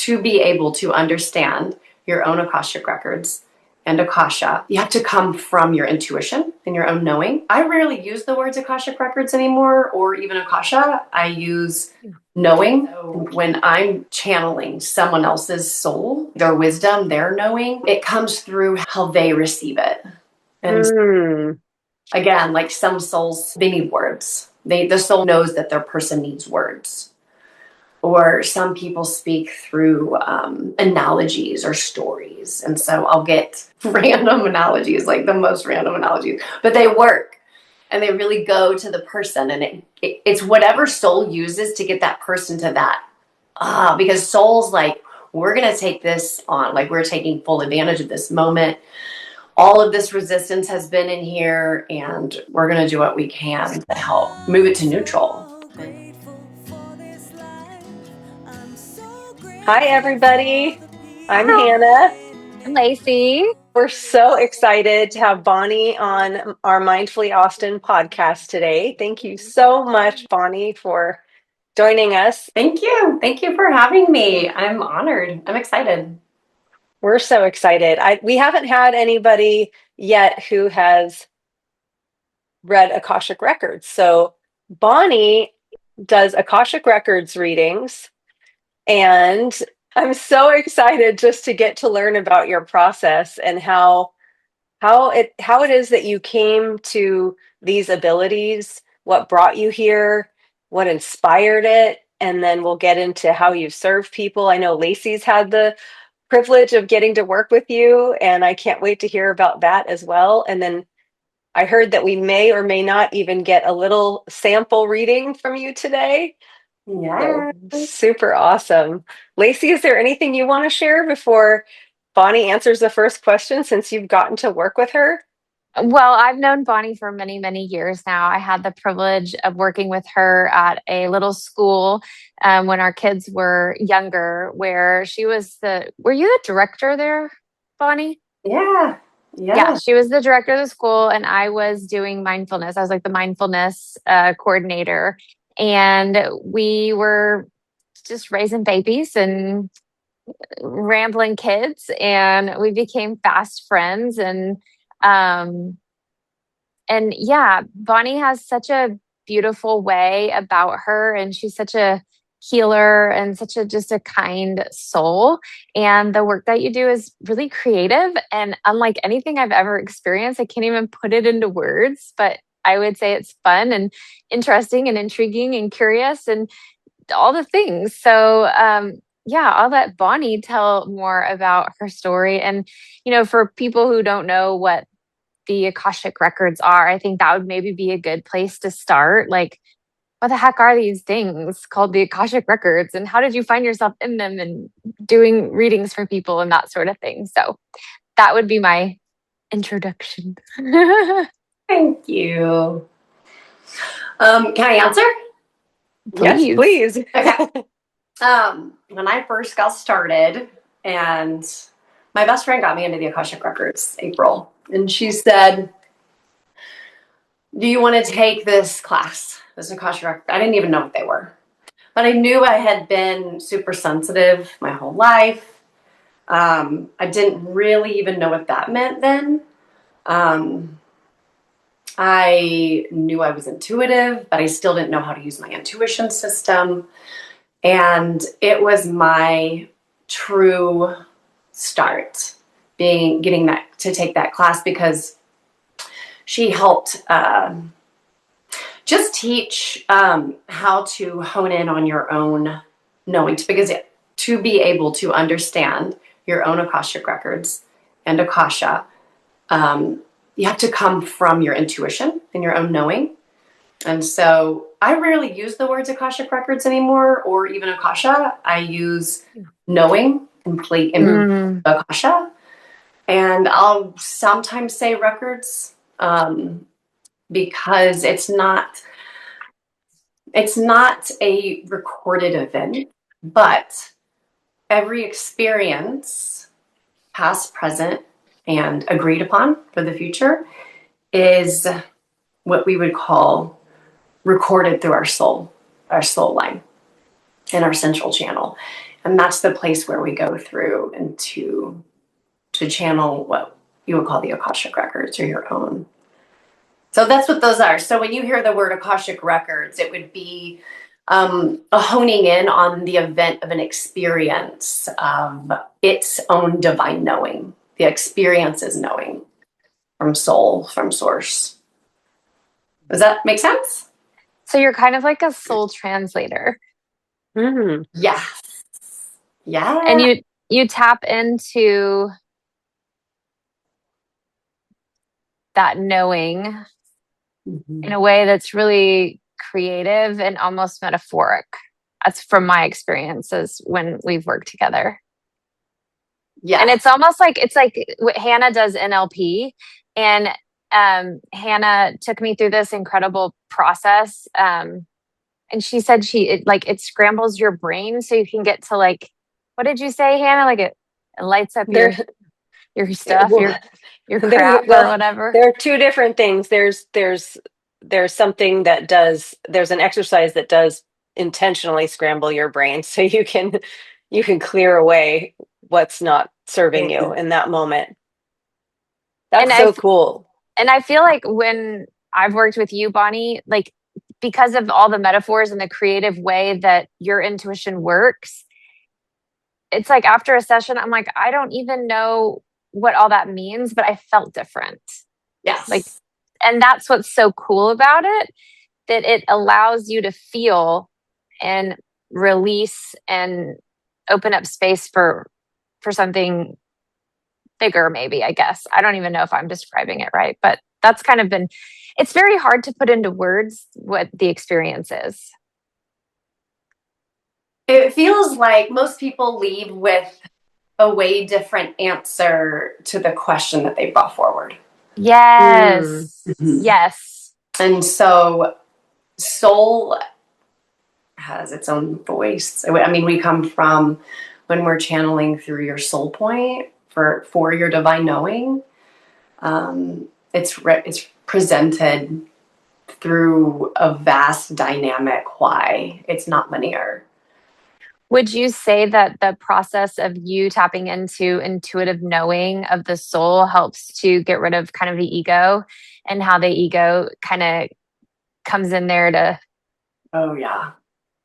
to be able to understand your own Akashic Records and Akasha, you have to come from your intuition and your own knowing. I rarely use the words Akashic Records anymore, or even Akasha. I use knowing. When I'm channeling someone else's soul, their wisdom, their knowing, it comes through how they receive it. And again, like some souls, they need words. The soul knows that their person needs words. Or some people speak through analogies or stories. And so I'll get random analogies, like the most random analogies, but they work and they really go to the person. And it's whatever soul uses to get that person to that. Because soul's like, we're going to take this on, like we're taking full advantage of this moment. All of this resistance has been in here and we're going to do what we can to help move it to neutral. Hi, everybody. I'm Hannah. I'm Lacey. We're so excited to have Bonnie on our Mindfully Austin podcast today. Thank you so much, Bonnie, for joining us. Thank you. Thank you for having me. I'm honored. I'm excited. We're so excited. We haven't had anybody yet who has read Akashic Records. So Bonnie does Akashic Records readings. And I'm so excited just to get to learn about your process and how it is that you came to these abilities, what brought you here, what inspired it, and then we'll get into how you serve people. I know Lacey's had the privilege of getting to work with you, and I can't wait to hear about that as well. And then I heard that we may or may not even get a little sample reading from you today. Yeah. Super awesome. Lacey, is there anything you want to share before Bonnie answers the first question, since you've gotten to work with her? Well, I've known Bonnie for many, many years now. I had the privilege of working with her at a little school when our kids were younger, where she was were you the director there, Bonnie? Yeah. Yeah, she was the director of the school and I was doing mindfulness. I was like the mindfulness coordinator. And we were just raising babies and rambling kids, and we became fast friends. And yeah, Bonnie has such a beautiful way about her, and she's such a healer and such a just a kind soul. And the work that you do is really creative and unlike anything I've ever experienced. I can't even put it into words, but I would say it's fun and interesting and intriguing and curious and all the things. So, yeah, I'll let Bonnie tell more about her story. And, for people who don't know what the Akashic Records are, I think that would maybe be a good place to start. Like, what the heck are these things called the Akashic Records? And how did you find yourself in them and doing readings for people and that sort of thing? So that would be my introduction. Thank you. Can I answer? Yes, please. Okay. When I first got started, and my best friend got me into the Akashic Records, April, and she said, "Do you want to take this class, this Akashic Records?" I didn't even know what they were, but I knew I had been super sensitive my whole life. I didn't really even know what that meant then. I knew I was intuitive, but I still didn't know how to use my intuition system. And it was my true start getting to take that class, because she helped just teach how to hone in on your own knowing, because to be able to understand your own Akashic Records and Akasha, you have to come from your intuition and your own knowing. And so I rarely use the words Akashic Records anymore, or even Akasha. I use knowing, complete Akasha. And I'll sometimes say records because it's not a recorded event, but every experience, past, present, and agreed upon for the future, is what we would call recorded through our soul line and our central channel. And that's the place where we go through and to channel what you would call the Akashic Records or your own. So that's what those are. So when you hear the word Akashic Records, it would be a honing in on the event of an experience of its own divine knowing. The experience is knowing from soul, from source. Does that make sense? So you're kind of like a soul translator. Mm. Yes. Yeah. And you tap into that knowing in a way that's really creative and almost metaphoric. That's from my experiences when we've worked together. Yeah. And it's almost like what Hannah does NLP. And Hannah took me through this incredible process. And she said it scrambles your brain so you can get to like, what did you say, Hannah? Like it lights up your stuff, Well, your crap or whatever. There are two different things. There's something that there's an exercise that does intentionally scramble your brain so you can clear away what's not serving you in that moment. That's so cool. And I feel like when I've worked with you, Bonnie, like because of all the metaphors and the creative way that your intuition works, it's like after a session, I'm like, I don't even know what all that means, but I felt different. Yes. Like, and that's what's so cool about it, that it allows you to feel and release and open up space for something bigger, maybe, I guess. I don't even know if I'm describing it right, but that's kind of it's very hard to put into words what the experience is. It feels like most people leave with a way different answer to the question that they brought forward. Yes. Mm-hmm. Yes. And so soul has its own voice. I mean, we come from when we're channeling through your soul point for your divine knowing. It's presented through a vast dynamic why. It's not linear. Would you say that the process of you tapping into intuitive knowing of the soul helps to get rid of kind of the ego, and how the ego kind of comes in there to... Oh, yeah.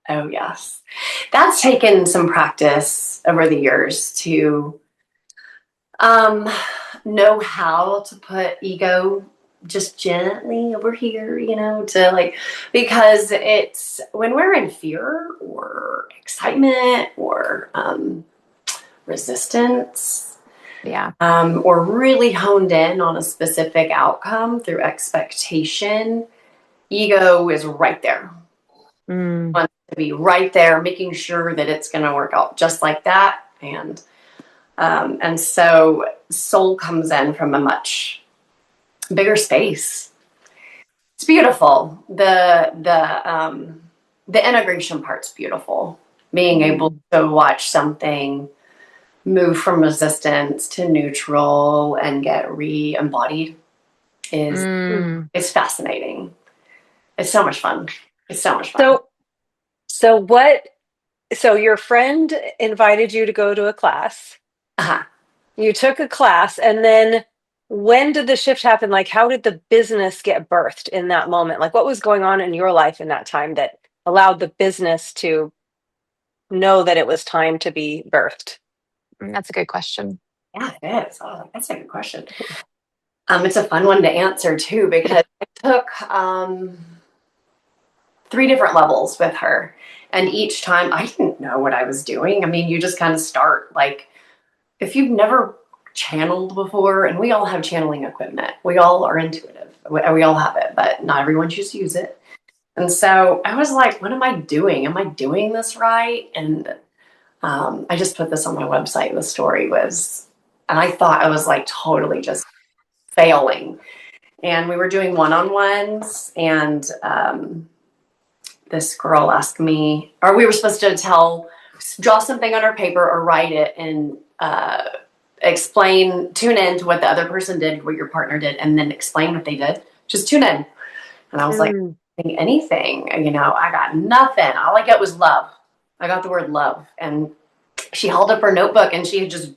Oh, yes. That's taken some practice over the years to know how to put ego just gently over here, to like, because it's when we're in fear or excitement or resistance, Yeah. or really honed in on a specific outcome through expectation, ego is right there. Wants to be right there, making sure that it's going to work out just like that. And so soul comes in from a much bigger space. It's beautiful. The integration part's beautiful. Being able to watch something move from resistance to neutral and get re-embodied is fascinating. It's so much fun. It's so much fun. So your friend invited you to go to a class. Uh-huh. You took a class, and then when did the shift happen? Like, how did the business get birthed in that moment? Like, what was going on in your life in that time that allowed the business to know that it was time to be birthed? That's a good question. Yeah, it is. Oh, that's a good question. It's a fun one to answer too, because it took 3 different levels with her. And each time I didn't know what I was doing. I mean, you just kind of start like, if you've never channeled before, and we all have channeling equipment, we all are intuitive. We all have it, but not everyone chooses to use it. And so I was like, what am I doing? Am I doing this right? And I just put this on my website. The story was, and I thought I was like totally just failing. And we were doing one-on-ones, and this girl asked me, or we were supposed to draw something on our paper or write it and tune in to what the other person did, what your partner did, and then explain what they did. Just tune in. And I was like, anything, I got nothing. All I got was love. I got the word love. And she held up her notebook and she had just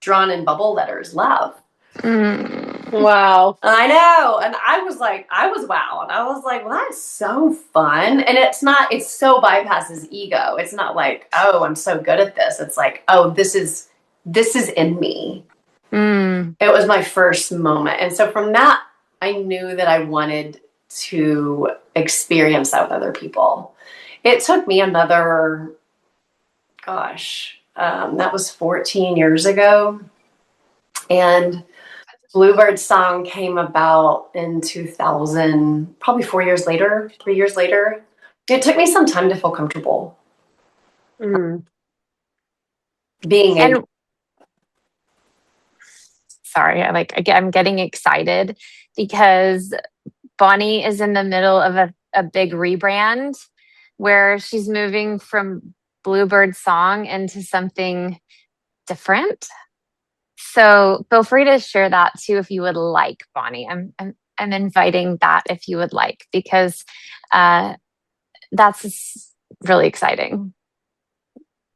drawn in bubble letters, love. Wow. I know. And I was wow. And I was like, well, that's so fun. And it so bypasses ego. It's not like, oh, I'm so good at this. It's like, oh, this is in me. It was my first moment. And so from that, I knew that I wanted to experience that with other people. It took me another, that was 14 years ago. And Bluebird song came about in 2000, probably 4 years later, 3 years later. It took me some time to feel comfortable being able. Sorry, I'm getting excited because Bonnie is in the middle of a big rebrand where she's moving from Bluebird song into something different. So feel free to share that too if you would like, Bonnie. I'm inviting that if you would like, because that's really exciting.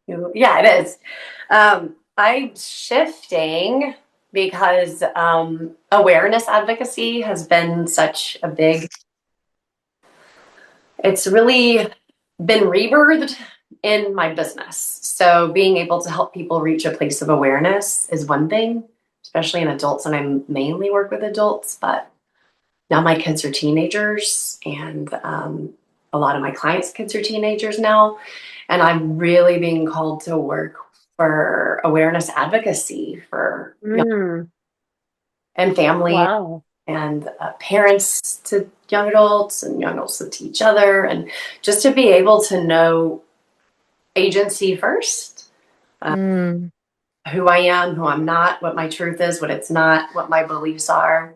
Yeah, it is. I'm shifting because awareness advocacy has been such a big, it's really been rebirthed in my business. So being able to help people reach a place of awareness is one thing, especially in adults. And I mainly work with adults, but now my kids are teenagers, and a lot of my clients' kids are teenagers now. And I'm really being called to work for awareness advocacy for and family. Wow. And parents to young adults and young adults to each other, and just to be able to know agency first, who I am, who I'm not, what my truth is, what it's not, what my beliefs are,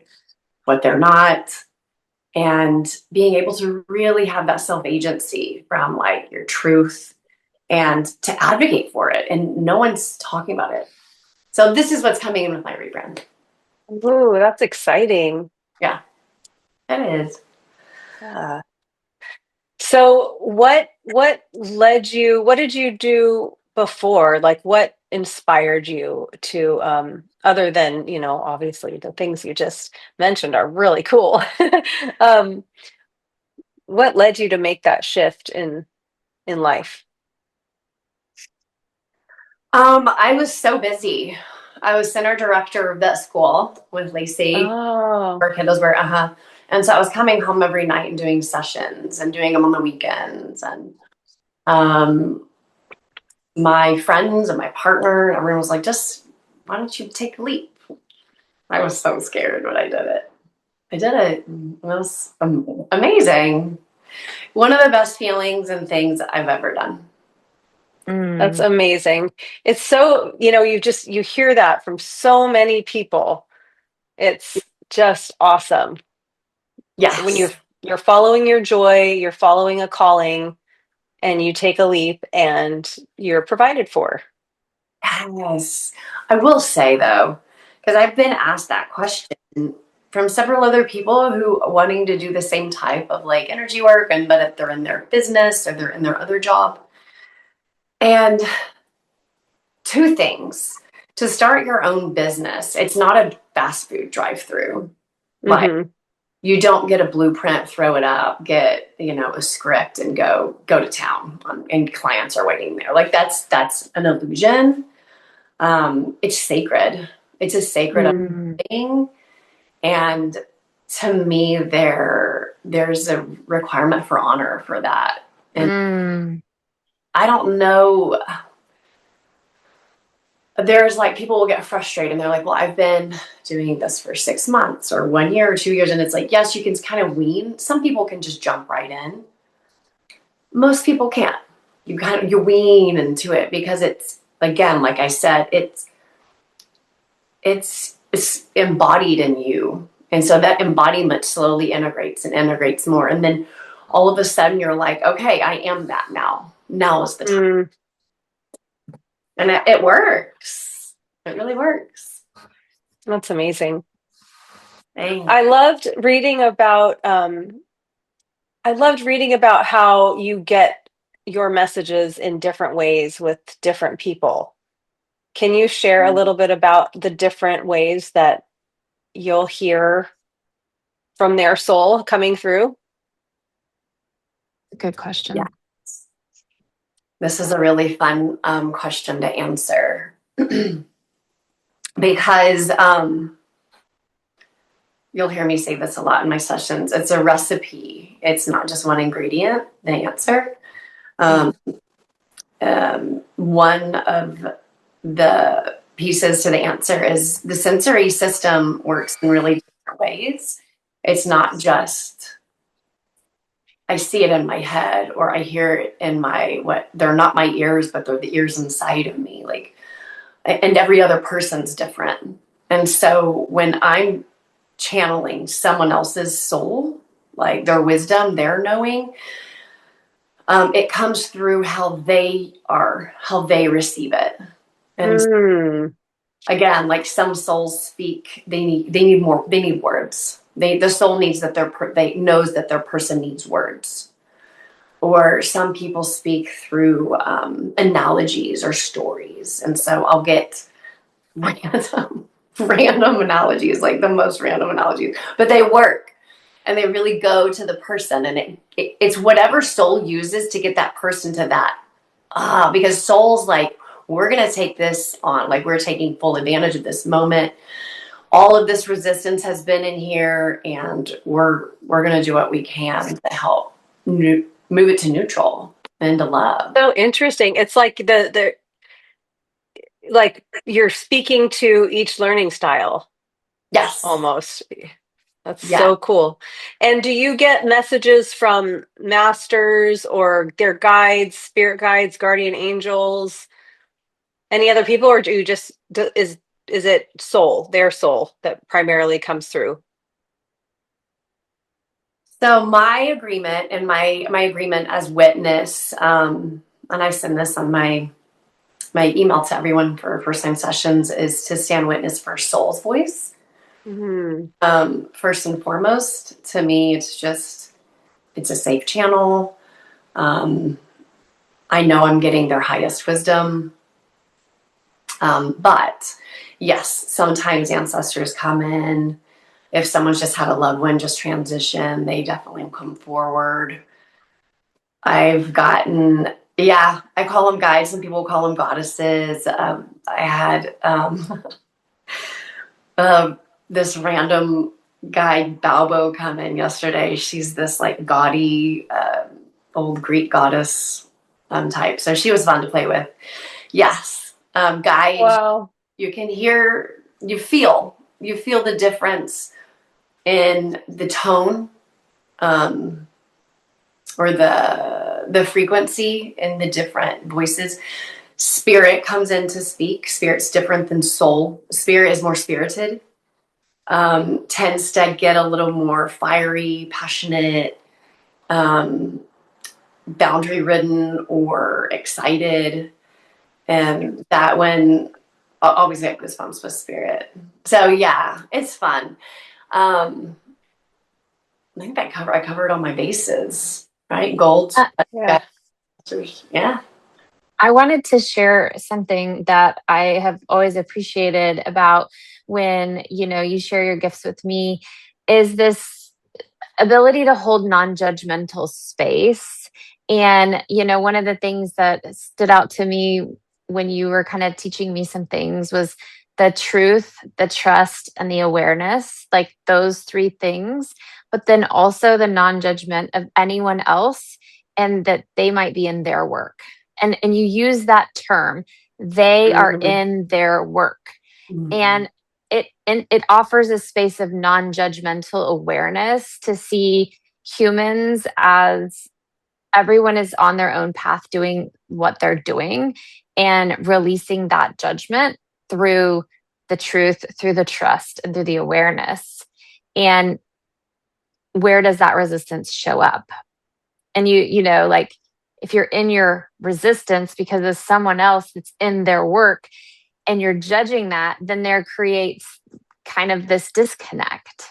what they're not, and being able to really have that self-agency from like your truth and to advocate for it. And no one's talking about it. So this is what's coming in with my rebrand. Ooh, that's exciting. Yeah, it is. Yeah. So what led you, what did you do before? Like what inspired you to other than, obviously the things you just mentioned are really cool. um what led you to make that shift in life? I was so busy. I was center director of that school with Lacey Oh. for Kindlesburg. And so I was coming home every night and doing sessions and doing them on the weekends. And my friends and my partner, everyone was like, just why don't you take a leap? I was so scared when I did it. I did it. It was amazing. One of the best feelings and things I've ever done. That's amazing. It's so, you hear that from so many people. It's just awesome. Yes. When you're following your joy, you're following a calling, and you take a leap and you're provided for. Yes. I will say though, because I've been asked that question from several other people who are wanting to do the same type of like energy work, and but if they're in their business or they're in their other job. And two things. To start your own business, it's not a fast food drive-through. Like you don't get a blueprint, throw it up, get, a script and go to town and clients are waiting there. Like that's an illusion. It's sacred. It's a sacred thing. And to me, there's a requirement for honor for that. And I don't know. There's like people will get frustrated and they're like, well, I've been doing this for 6 months or 1 year or 2 years. And it's like, yes, you can kind of wean. Some people can just jump right in. Most people can't. You wean into it because it's, again, like I said, it's embodied in you. And so that embodiment slowly integrates and integrates more. And then all of a sudden you're like, okay, I am that now. Now is the time. And it works. It really works. That's amazing. Thanks. I loved reading about how you get your messages in different ways with different people. Can you share a little bit about the different ways that you'll hear from their soul coming through? Good question. Yeah. This is a really fun question to answer because you'll hear me say this a lot in my sessions. It's a recipe. It's not just one ingredient, the answer. One of the pieces to the answer is the sensory system works in really different ways. It's not just I see it in my head or I hear it in they're not my ears, but they're the ears inside of me. And every other person's different. And so when I'm channeling someone else's soul, like their wisdom, their knowing, it comes through how they receive it. And again, like some souls speak, they need words. The soul needs they knows that their person needs words. Or some people speak through analogies or stories. And so I'll get random analogies, like the most random analogies, but they work and they really go to the person. And it's whatever soul uses to get that person to that. Because soul's like, we're going to take this on, like we're taking full advantage of this moment. All of this resistance has been in here and we're going to do what we can to help move it to neutral and to love. So interesting. It's like like you're speaking to each learning style. Yes. Almost. That's so cool. And do you get messages from masters or their guides, spirit guides, guardian angels, any other people, or do you just is it their soul that primarily comes through? So my agreement and my agreement as witness, and I send this on my email to everyone for first time sessions, is to stand witness for soul's voice. First and foremost, to me, it's a safe channel. I know I'm getting their highest wisdom. But yes, sometimes ancestors come in. If someone's just had a loved one just transition, they definitely come forward. I've gotten, I call them guides. Some people call them goddesses. I had this random guide Balbo come in yesterday. She's this like gaudy old Greek goddess type. So she was fun to play with. Yes. Guide. Wow. You can hear, you feel the difference in the tone or the frequency in the different voices. Spirit comes in to speak. Spirit's different than soul. Spirit is more spirited. Tends to get a little more fiery, passionate, boundary ridden or excited. And that one, I'll always get goosebumps with spirit. So yeah, it's fun. I think I covered all my bases, right? Gold. Yeah. Yeah. I wanted to share something that I have always appreciated about when, you share your gifts with me, is this ability to hold non-judgmental space. And, one of the things that stood out to me when you were kind of teaching me some things was the truth, the trust, and the awareness, like those three things, but then also the non-judgment of anyone else and that they might be in their work. And you use that term, they are in their work. And it offers a space of non-judgmental awareness to see humans as everyone is on their own path doing what they're doing and releasing that judgment through the truth, through the trust, and through the awareness. And where does that resistance show up? And like if you're in your resistance because of someone else that's in their work and you're judging that, then there creates kind of this disconnect.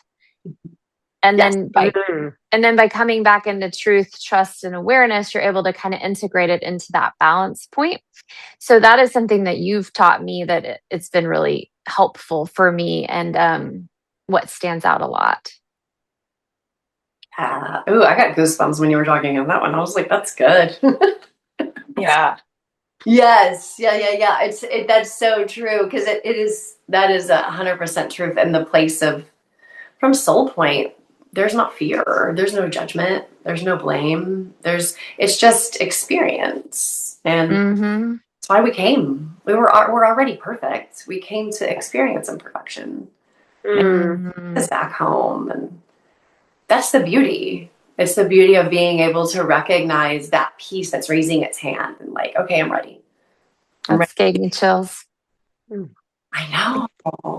And Yes, then right. by coming back into truth, trust, and awareness, you're able to kind of integrate it into that balance point. So that is something that you've taught me that it's been really helpful for me, and what stands out a lot. Ooh, I got goosebumps when you were talking on that one. I was like, that's good. Yeah. Yes. Yeah. That's so true. Because that is 100% truth. And the place of, from soul point, there's not fear. There's no judgment. There's no blame. It's just experience. And Mm-hmm. that's why we came. We're already perfect. We came to experience imperfection. And Mm-hmm. it's back home. And that's the beauty. It's the beauty of being able to recognize that piece that's raising its hand and like, okay, I'm ready. That gave me chills. I know.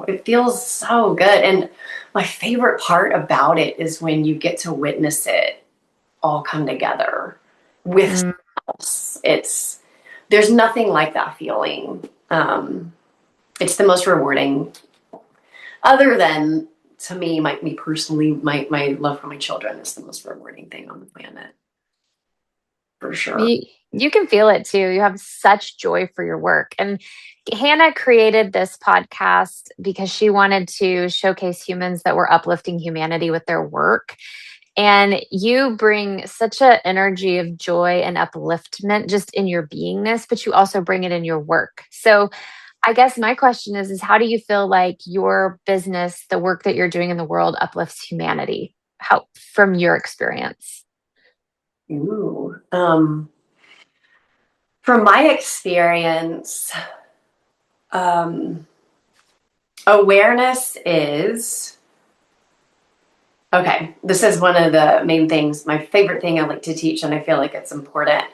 It feels so good. And my favorite part about it is when you get to witness it all come together with Mm. someone else. There's nothing like that feeling. It's the most rewarding, other than, to me, me personally, my love for my children is the most rewarding thing on the planet. For sure. You can feel it too. You have such joy for your work. And Hannah created this podcast because she wanted to showcase humans that were uplifting humanity with their work. And you bring such an energy of joy and upliftment just in your beingness, but you also bring it in your work. So I guess my question is how do you feel like your business, the work that you're doing in the world, uplifts humanity? How, from your experience? Ooh. From my experience, awareness is okay. This is one of the main things, my favorite thing I like to teach, and I feel like it's important.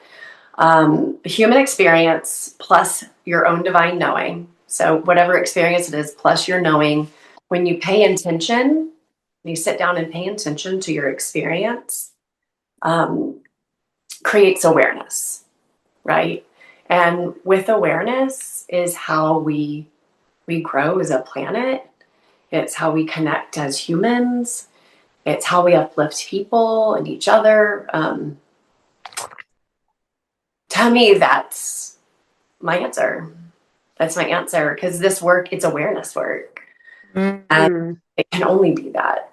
Human experience plus your own divine knowing. So, whatever experience it is, plus your knowing, when you pay attention, you sit down and pay attention to your experience, creates awareness, right? And with awareness is how we grow as a planet. It's how we connect as humans. It's how we uplift people and each other. To me, that's my answer. That's my answer, because this work, it's awareness work. And it can only be that.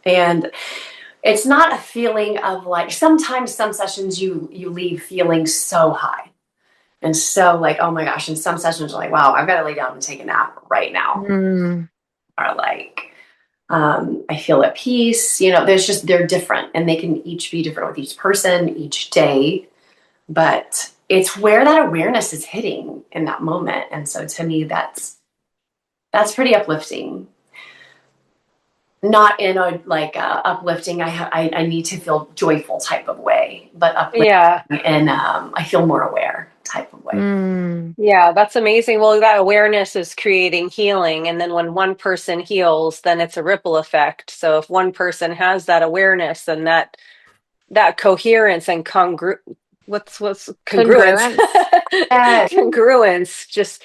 And it's not a feeling of like, sometimes some sessions you leave feeling so high and so like, oh my gosh. And some sessions are like, wow, I've got to lay down and take a nap right now. Or like, I feel at peace. They're different, and they can each be different with each person each day. But it's where that awareness is hitting in that moment. And so to me, that's pretty uplifting. Not in a like uplifting, I need to feel joyful type of way, but uplifting in I feel more aware type of way. Yeah, that's amazing. Well, that awareness is creating healing. And then when one person heals, then it's a ripple effect. So if one person has that awareness, then that coherence and what's congruence Congruence. congruence just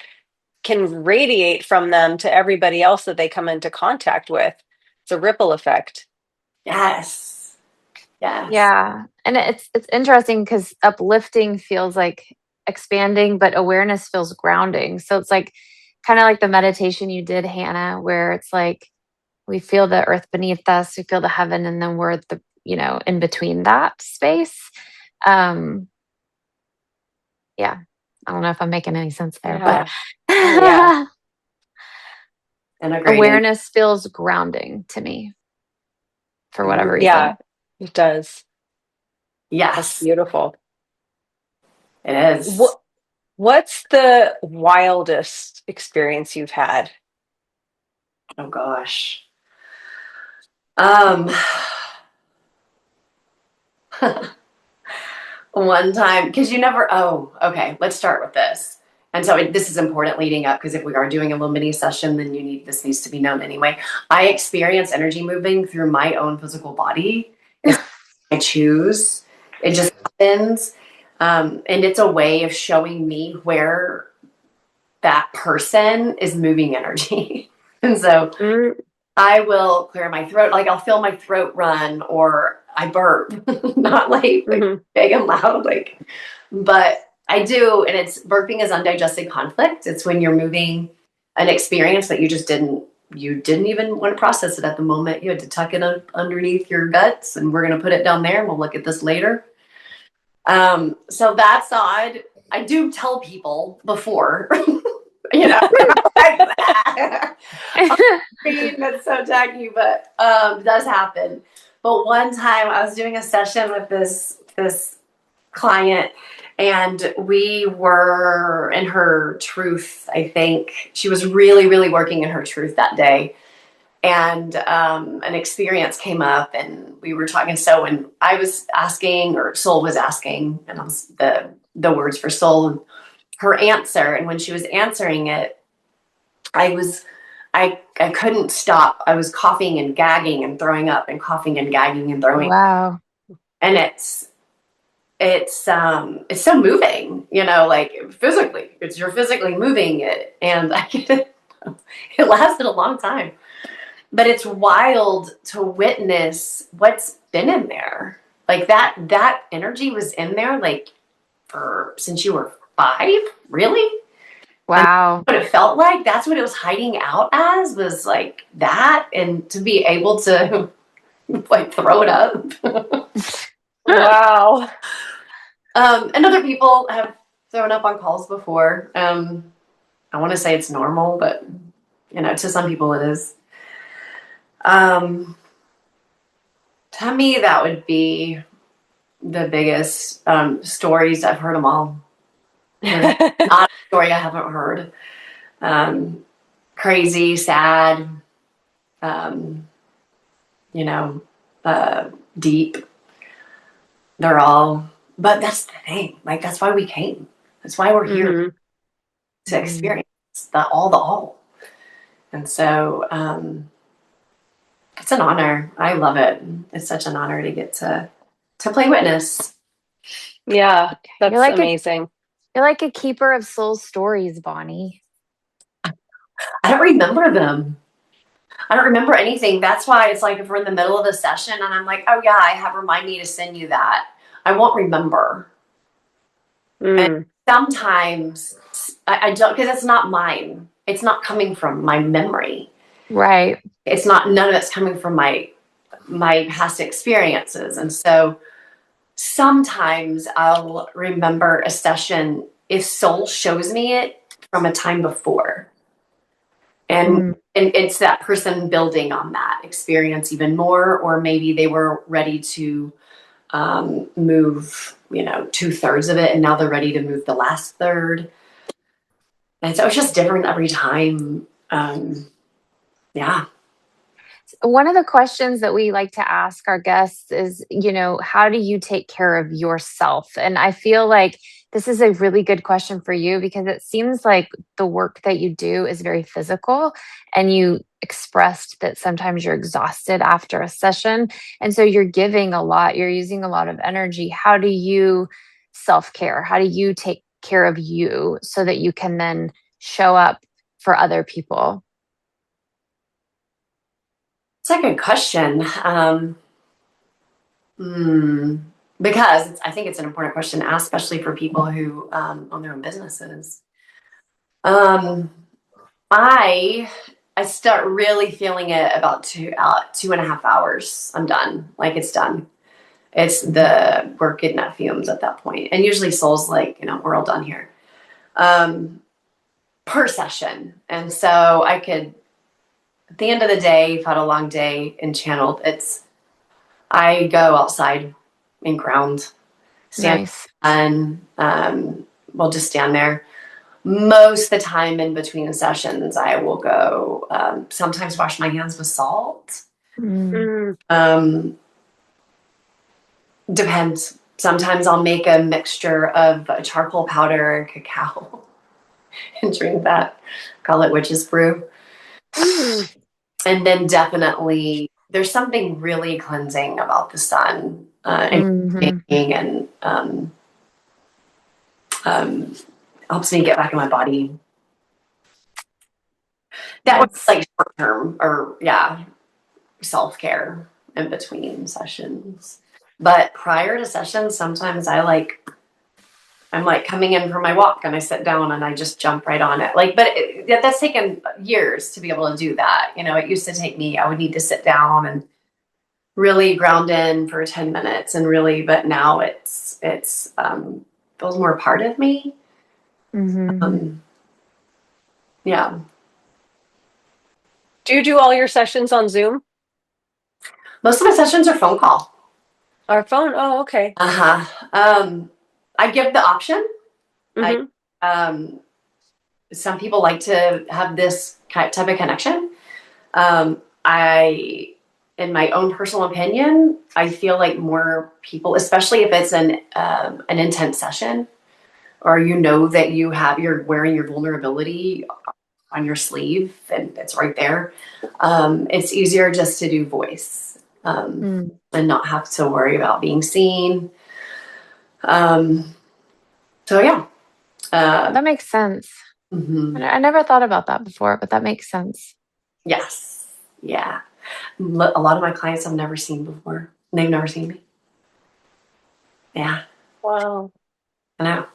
can radiate from them to everybody else that they come into contact with. It's a ripple effect. Yes. Yeah. And it's interesting because uplifting feels like expanding, but awareness feels grounding. So it's like kind of like the meditation you did, Hannah, where it's like we feel the earth beneath us, we feel the heaven, and then we're in between that space. Yeah. I don't know if I'm making any sense there, but Yeah. And awareness feels grounding to me for whatever reason. Yeah, it does. Yes. That's beautiful. It is. What's the wildest experience you've had? Oh gosh. One time, because okay, let's start with this. And so this is important leading up, because if we are doing a little mini session, then this needs to be known anyway. I experience energy moving through my own physical body. I choose. It just happens. And it's a way of showing me where that person is moving energy. And so I will clear my throat. Like I'll feel my throat run or I burp, not like Mm-hmm. big and loud, like, but I do. And it's burping is undigested conflict. It's when you're moving an experience that you didn't even want to process it at the moment. You had to tuck it underneath your guts and we're going to put it down there and we'll look at this later. So that's odd. I do tell people before, you know, like that. That's so tacky, but it does happen. But one time I was doing a session with this client and we were in her truth. I think she was really, really working in her truth that day. And an experience came up and we were talking. So when I was asking, or Soul was asking, and I was the words for Soul, and her answer, and when she was answering it, I couldn't stop. I was coughing and gagging and throwing up and coughing and gagging and throwing. Wow. And it's so moving, you know, like physically, you're physically moving it. And it lasted a long time, but it's wild to witness what's been in there. Like that energy was in there, like since you were 5, really? And Wow. what it felt like, that's what it was hiding out as, was like that. And to be able to like throw it up. Wow. And other people have thrown up on calls before. I want to say it's normal, but you know, to some people it is. To me, that would be the biggest stories. I've heard them all. There's not a story I haven't heard. Crazy, sad, you know, deep. They're all, but that's the thing. Like, that's why we came. That's why we're here Mm-hmm. to experience the all. And so it's an honor. I love it. It's such an honor to get to play witness. Yeah, that's You're like amazing. you're like a keeper of soul stories, Bonnie. I don't remember them. I don't remember anything. That's why it's like if we're in the middle of a session and I'm like, oh yeah, I have remind me to send you that, I won't remember. And Mm. sometimes I don't, because it's not mine. It's not coming from my memory. Right. It's not, none of it's coming from my past experiences. And so sometimes I'll remember a session if Soul shows me it from a time before. And it's that person building on that experience even more, or maybe they were ready to move, you know, 2/3 of it, and now they're ready to move the last third. And so it's just different every time. Yeah. One of the questions that we like to ask our guests is, how do you take care of yourself? And I feel like this is a really good question for you because it seems like the work that you do is very physical, and you expressed that sometimes you're exhausted after a session. And so you're giving a lot, you're using a lot of energy. How do you self-care? How do you take care of you so that you can then show up for other people? It's a good question. Because I think it's an important question to ask, especially for people who own their own businesses. I start really feeling it about 2.5 hours. I'm done. Like it's done. It's the we're getting at fumes at that point. And usually Soul's like, we're all done here. Per session. And so I could, at the end of the day, if I had a long day and channeled, I go outside and ground, stand Nice. and we'll just stand there. Most of the time in between sessions, I will go sometimes wash my hands with salt. Depends. Sometimes I'll make a mixture of charcoal powder and cacao and drink that. Call it witch's brew. And then definitely there's something really cleansing about the sun and helps me get back in my body. That was That's like short term or yeah, self-care in between sessions. But prior to sessions, sometimes I'm like coming in from my walk and I sit down and I just jump right on it. Like, but that's taken years to be able to do that. You know, it used to take me, I would need to sit down and really ground in for 10 minutes and really, but now it's feels more part of me. mhm. Um, yeah. Do you do all your sessions on Zoom Most of my sessions are phone call. or phone? Oh, okay. Uh-huh. I give the option. I Mm-hmm. um some people like to have this type of connection. I, in my own personal opinion, I feel like more people, especially if it's an intense session, or you know that you're wearing your vulnerability on your sleeve and it's right there. It's easier just to do voice Mm. and not have to worry about being seen. Um, so yeah. Uh, That makes sense. mhm. I never thought about that before, but that makes sense. Yes. Yeah. A lot of my clients I've never seen before. They've never seen me. Yeah, Wow. I know.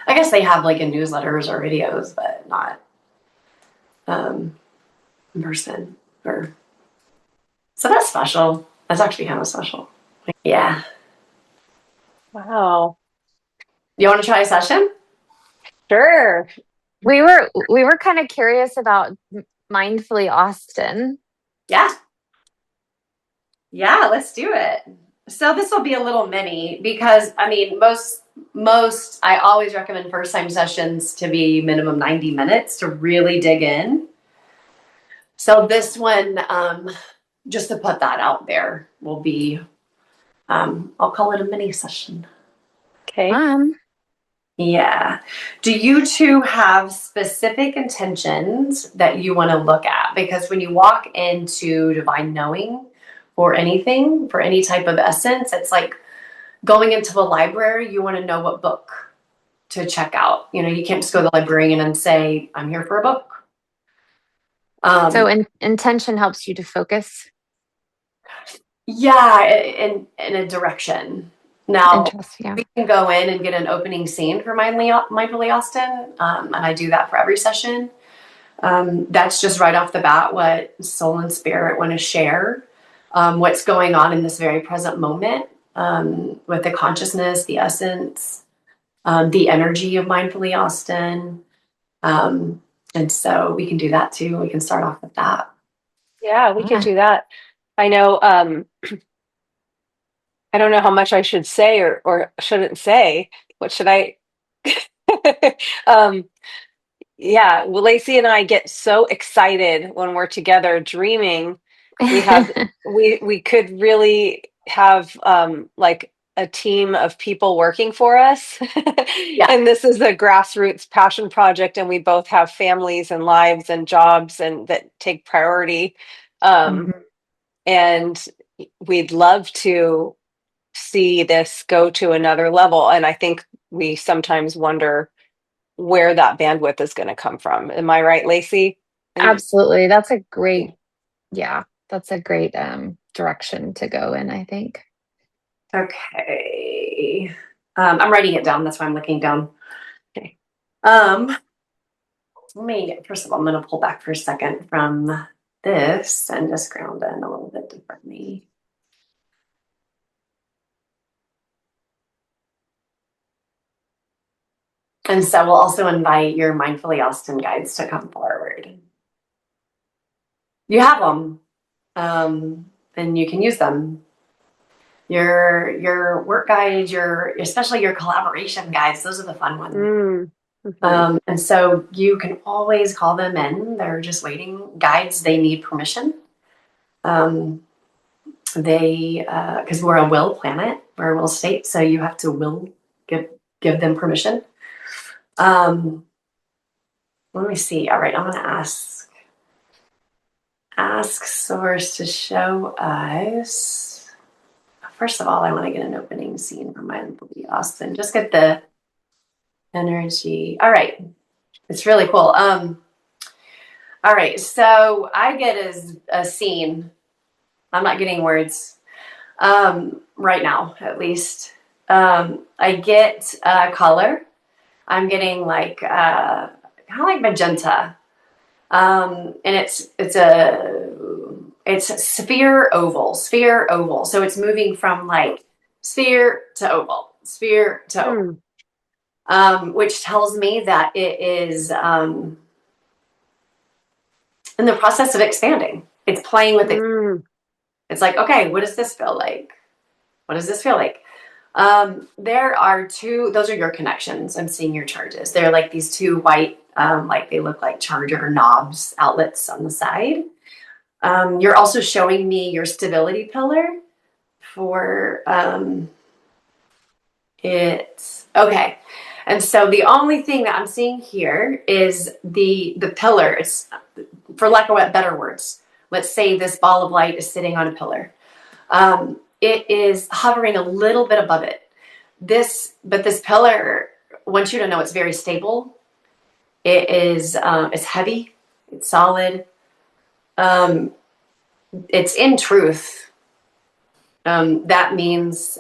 I guess they have like in newsletters or videos, but not um, in person. Or so that's special. That's actually kind of special. Yeah. Wow. You want to try a session? Sure. We were kind of curious about mindfully Austin. Yeah. Yeah, let's do it. So this will be a little mini because I mean most I always recommend first time sessions to be minimum 90 minutes to really dig in. So this one, just to put that out there, will be I'll call it a mini session. Okay. Yeah. Do you two have specific intentions that you want to look at? Because when you walk into divine knowing for anything, for any type of essence, it's like going into the library, you want to know what book to check out. You know, you can't just go to the librarian and say, I'm here for a book. So Um, intention helps you to focus. yeah, in a direction. Now, Interesting. Yeah. we can go in and get an opening scene for Mindfully Austin, and I do that for every session. That's just right off the bat what soul and spirit want to share, what's going on in this very present moment with the consciousness, the essence, the energy of Mindfully Austin. And so we can do that too. We can start off with that. Yeah, we could Yeah. do that. I know, I don't know how much I should say or shouldn't say. What should I? um, yeah, well, Lacey and I get so excited when we're together dreaming. We have we could really have like a team of people working for us. Yeah. And this is a grassroots passion project, and we both have families and lives and jobs and that take priority. Um, Mhm. and we'd love to see this go to another level. And I think we sometimes wonder where that bandwidth is going to come from. Am I right, Lacey? And Absolutely. That's a great, yeah, that's a great direction to go in, I think. Okay. I'm writing it down. That's why I'm looking down. okay. Um, first of all, I'm going to pull back for a second from this and just ground in a little bit differently. And so we'll also invite your Mindfully Austin guides to come forward. You have them, and you can use them. Your work guides, especially your collaboration guides, those are the fun ones. Mhm. And so you can always call them in. They're just waiting. Guides, they need permission. Because we're a will planet, we're a will state, so you have to give them permission. Let me see. All right, I'm going to ask Source to show us. First of all, I want to get an opening scene for Mindfully Austin. Just get the energy. All right, it's really cool. All right, so I get a scene. I'm not getting words right now, at least. I get color. I'm getting like kind of like magenta, and it's sphere oval, sphere oval. So it's moving from like sphere to oval, sphere to oval, which tells me that it is in the process of expanding. It's playing with it. It's like, okay, what does this feel like? What does this feel like? There are two, those are your connections. I'm seeing your charges. They're like these two white, like they look like charger knobs, outlets on the side. You're also showing me your stability pillar for it. Okay. And so the only thing that I'm seeing here is the pillar. It's, for lack of better words, let's say this ball of light is sitting on a pillar. It is hovering a little bit above it. But this pillar, I want you to know it's very stable. It is, it's heavy, it's solid. It's in truth. That means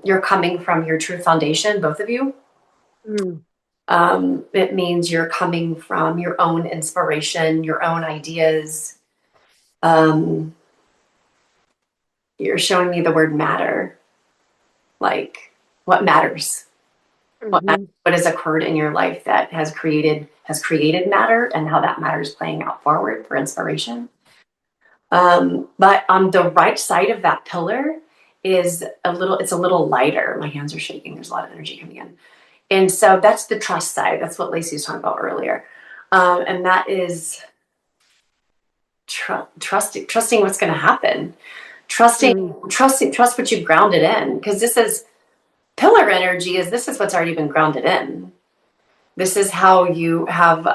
you're coming from your true foundation, both of you. It means you're coming from your own inspiration, your own ideas. You're showing me the word matter, like what matters. What has occurred in your life that has created matter, and how that matter is playing out forward for inspiration. But on the right side of that pillar is it's a little lighter. My hands are shaking. There's a lot of energy coming in. And so that's the trust side. That's what Lacey was talking about earlier. And that is trusting what's going to happen. Trust what you've grounded in. Because this is pillar energy, this is what's already been grounded in. This is how you have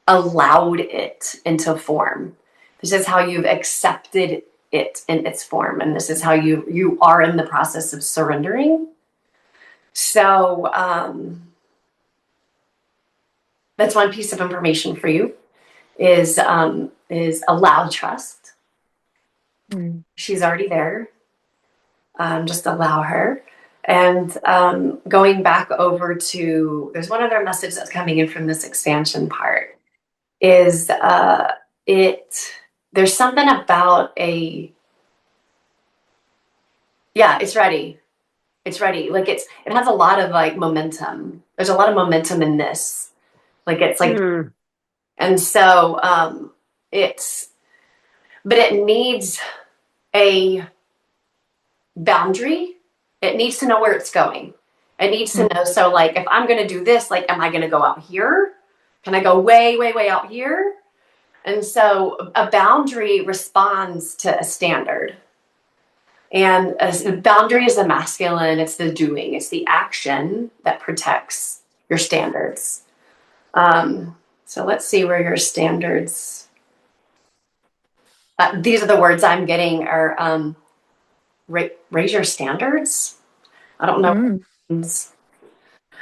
allowed it into form. This is how you've accepted it in its form. And this is how you are in the process of surrendering. So that's one piece of information for you is allow trust. She's already there. Just allow her. And going back over to, there's one other message that's coming in from this expansion part is there's something about it's ready. It's ready. Like it has a lot of like momentum. There's a lot of momentum in this. Like it's like, and so but it needs a boundary. It needs to know where it's going. It needs to know. So like, if I'm going to do this, like, am I going to go out here? Can I go way, way, way out here? And so a boundary responds to a standard. And a boundary is the masculine. It's the doing. It's the action that protects your standards. So let's see where your standards. These are the words I'm getting are raise your standards. I don't know.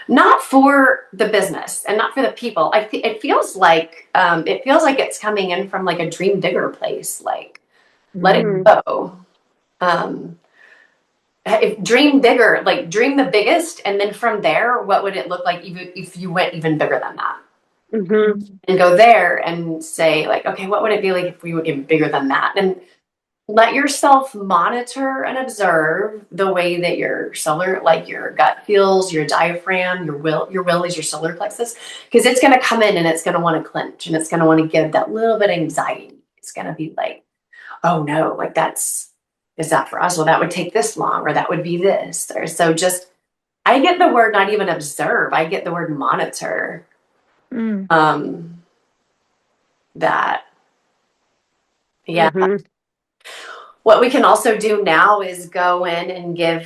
Not for the business and not for the people. It feels like it's coming in from like a dream digger place. Like let it go. If dream bigger, like dream the biggest, and then from there, what would it look like even if you went even bigger than that? And go there and say like, okay, what would it be like if we went even bigger than that? And let yourself monitor and observe the way that your your gut feels, your diaphragm, your will is your solar plexus, because it's going to come in and it's going to want to clench and it's going to want to give that little bit of anxiety. It's going to be like, oh no, like is that for us? Well, that would take this long, or that would be this. Or so I get the word not even observe. I get the word monitor. That, yeah. What we can also do now is go in and give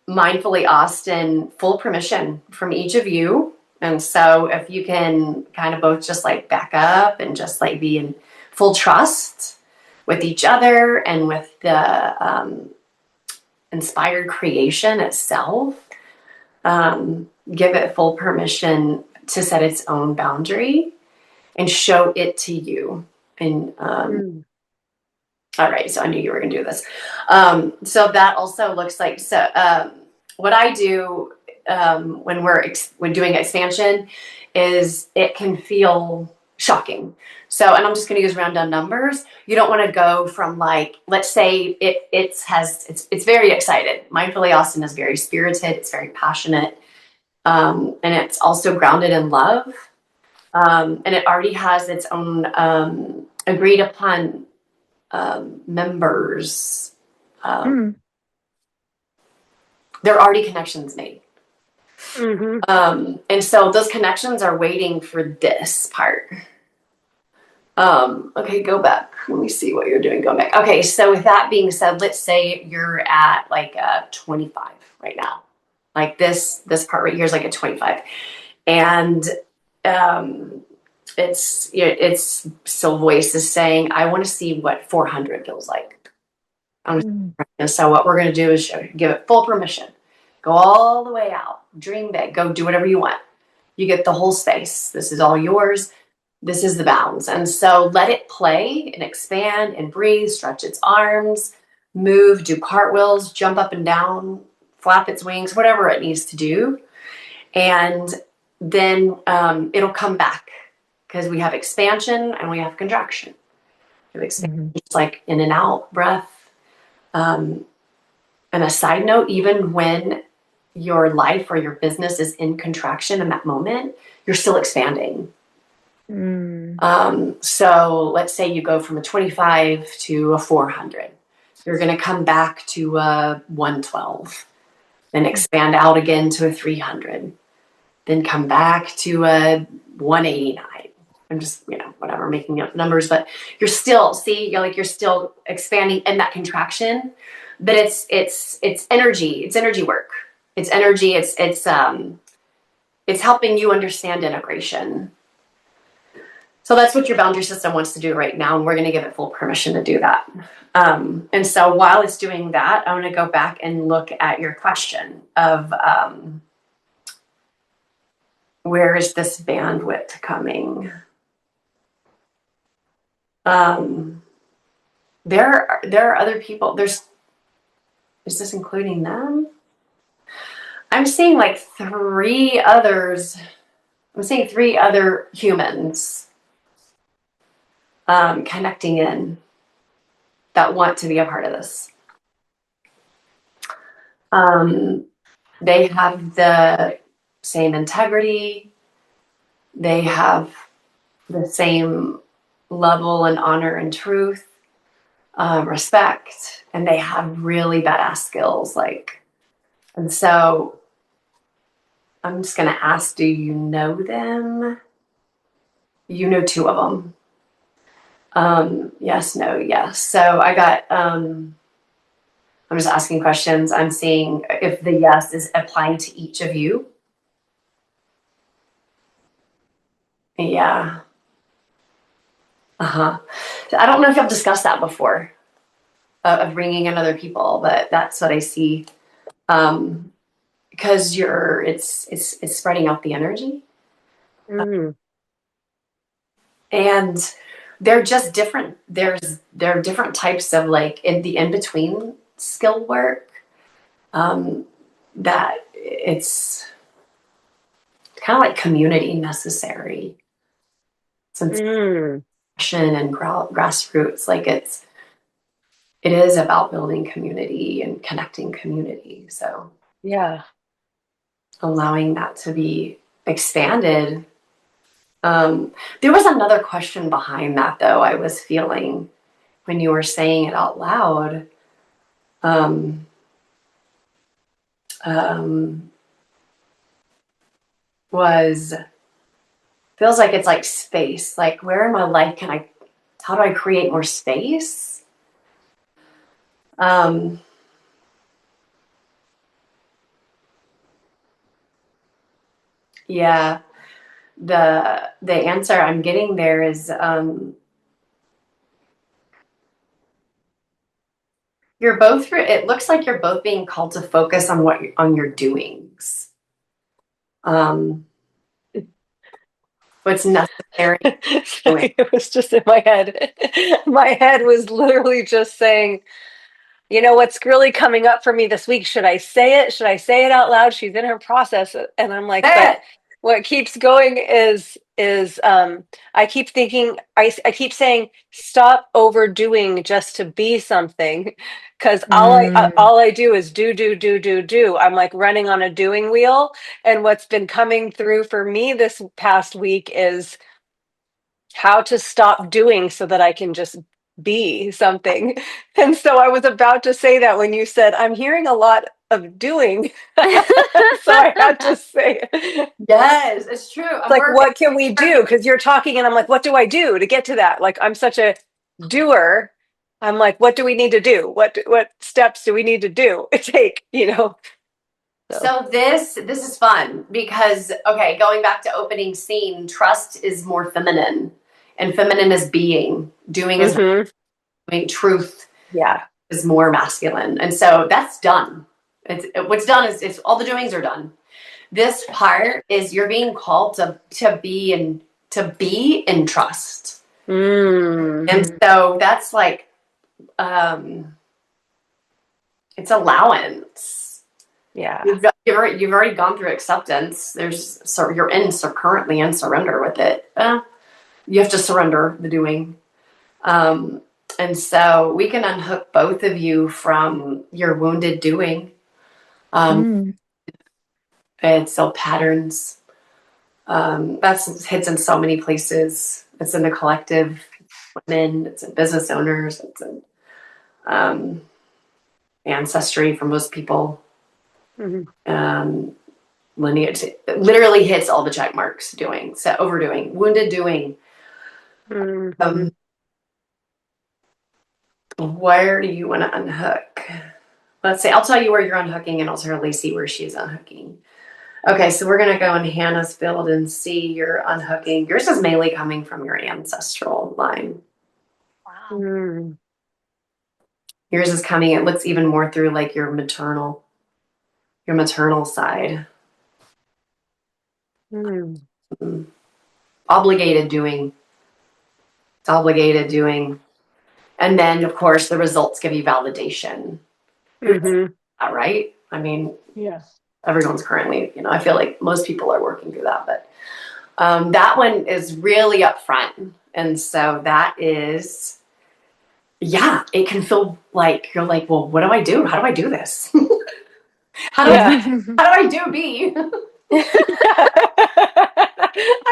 Mindfully Austin full permission from each of you. And so if you can kind of both just like back up and just like be in full trust with each other and with the inspired creation itself, give it full permission to set its own boundary and show it to you. And all right, so I knew you were going to do this. So that also looks like, so what I do when when doing expansion is it can feel shocking. So, and I'm just going to use round numbers. You don't want to go from like, let's say it's very excited. Mindfully Austin is very spirited. It's very passionate. And it's also grounded in love. And it already has its own agreed upon members. There are already connections made. And so those connections are waiting for this part. Okay, go back. Let me see what you're doing. Go back. Okay, so with that being said, let's say you're at like a 25 right now. Like this part right here is like a 25. And it's still voice is saying, I want to see what 400 feels like. And so what we're going to do is give it full permission. Go all the way out. Dream big. Go do whatever you want. You get the whole space. This is all yours. This is the bounds. And so let it play and expand and breathe, stretch its arms, move, do cartwheels, jump up and down, flap its wings, whatever it needs to do. And then it'll come back because we have expansion and we have contraction. We have expansion, it's like in and out breath. And a side note, even when your life or your business is in contraction in that moment, you're still expanding. So let's say you go from a 25 to a 400. You're going to come back to a 112, then expand out again to a 300, then come back to a 189. I'm just, whatever, making up numbers, but you're still, you're still expanding in that contraction, but it's energy. It's energy work. It's energy. It's helping you understand integration. So that's what your boundary system wants to do right now. And we're going to give it full permission to do that. And so while it's doing that, I'm going to go back and look at your question of where is this bandwidth coming? There are other people. Is this including them? I'm seeing like 3 others. I'm seeing 3 other humans connecting in that want to be a part of this. They have the same integrity. They have the same level and honor and truth, respect, and they have really badass skills. And so I'm just going to ask, do you know them? You know 2 of them. Yes, no, yes. So I got, I'm just asking questions. I'm seeing if the yes is applying to each of you. Yeah. So I don't know if y'all discussed that before, of bringing in other people, but that's what I see. Because it's spreading out the energy. And they're just different. There are different types of in between skill work, that it's kind of like community necessary. Since action and grassroots, it is about building community and connecting community. So yeah, allowing that to be expanded. There was another question behind that, though, I was feeling when you were saying it out loud. Feels like it's like space. Like, where in my life how do I create more space? Yeah. The answer I'm getting there is you're both. It looks like you're both being called to focus on your doings. what's necessary. It was just in my head. My head was literally just saying, you know, what's really coming up for me this week? Should I say it? Should I say it out loud? She's in her process. And I'm like, but what keeps going is I keep thinking, I keep saying, stop overdoing just to be something. Cause all I do is do. I'm like running on a doing wheel. And what's been coming through for me this past week is how to stop doing so that I can just be something. And so I was about to say that when you said, I'm hearing a lot of doing. So I had to say it. Yes, it's true. It's like, what can we do? Because you're talking and I'm like, what do I do to get to that? Like, I'm such a doer. I'm like, what do we need to do? What steps do we need to take, you know? So this is fun because, okay, going back to opening scene, trust is more feminine and feminine is being, doing is doing, truth is more masculine. And so that's done. What's done is all the doings are done. This part is you're being called to be in trust. And so that's like, it's allowance. Yeah. You've already gone through acceptance. You're currently in surrender with it. You have to surrender the doing. And so we can unhook both of you from your wounded doing. It's all patterns. That's hits in so many places. It's in the collective women, it's in business owners, it's in ancestry for most people. Lineage, it literally hits all the check marks. Doing, so overdoing, wounded doing. Where do you want to unhook? Let's see. I'll tell you where you're unhooking, and I'll tell Lacey where she's unhooking. Okay, so we're gonna go in Hannah's field and see your unhooking. Yours is mainly coming from your ancestral line. Wow. Yours is coming. It looks even more through like your maternal side. Obligated doing. It's obligated doing. And then, of course, the results give you validation. Right? I mean, everyone's currently, I feel like most people are working through that. But that one is really upfront. And so that is, it can feel like you're like, well, what do I do? How do I do this? How do I do B?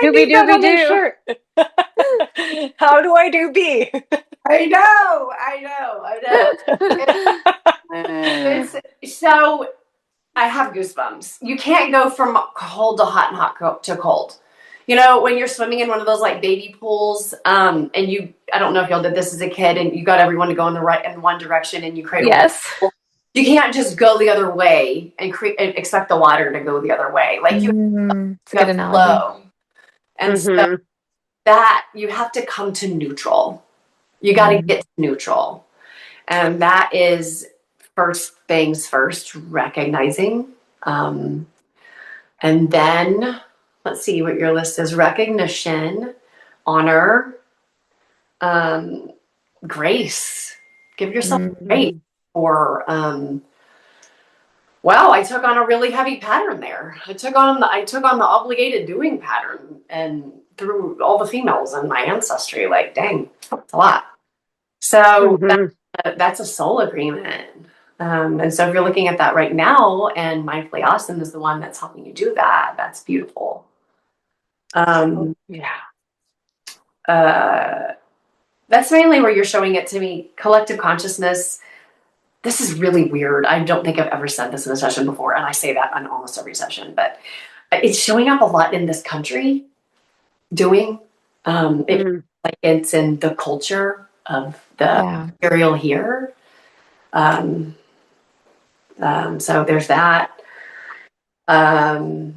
Doobie-doobie-doo. How do I do B? I know. So I have goosebumps. You can't go from cold to hot and hot to cold. You know, when you're swimming in one of those like baby pools, and I don't know if y'all did this as a kid, and you got everyone to go in one direction, and you create you can't just go the other way and expect the water to go the other way. Like you have to flow. And so that you have to come to neutral. You got to get to neutral. And that is first things first, recognizing. And then let's see what your list is. Recognition, honor, grace. Give yourself grace. Or wow, I took on a really heavy pattern there. I took on the obligated doing pattern and through all the females in my ancestry. Like, dang, that's a lot. So that's a soul agreement. And so if you're looking at that right now, and Mindfully Awesome is the one that's helping you do that, that's beautiful. That's mainly where you're showing it to me. Collective consciousness. This is really weird. I don't think I've ever said this in a session before, and I say that on almost every session, but it's showing up a lot in this country. Doing, it's in the culture of the material here. So there's that. The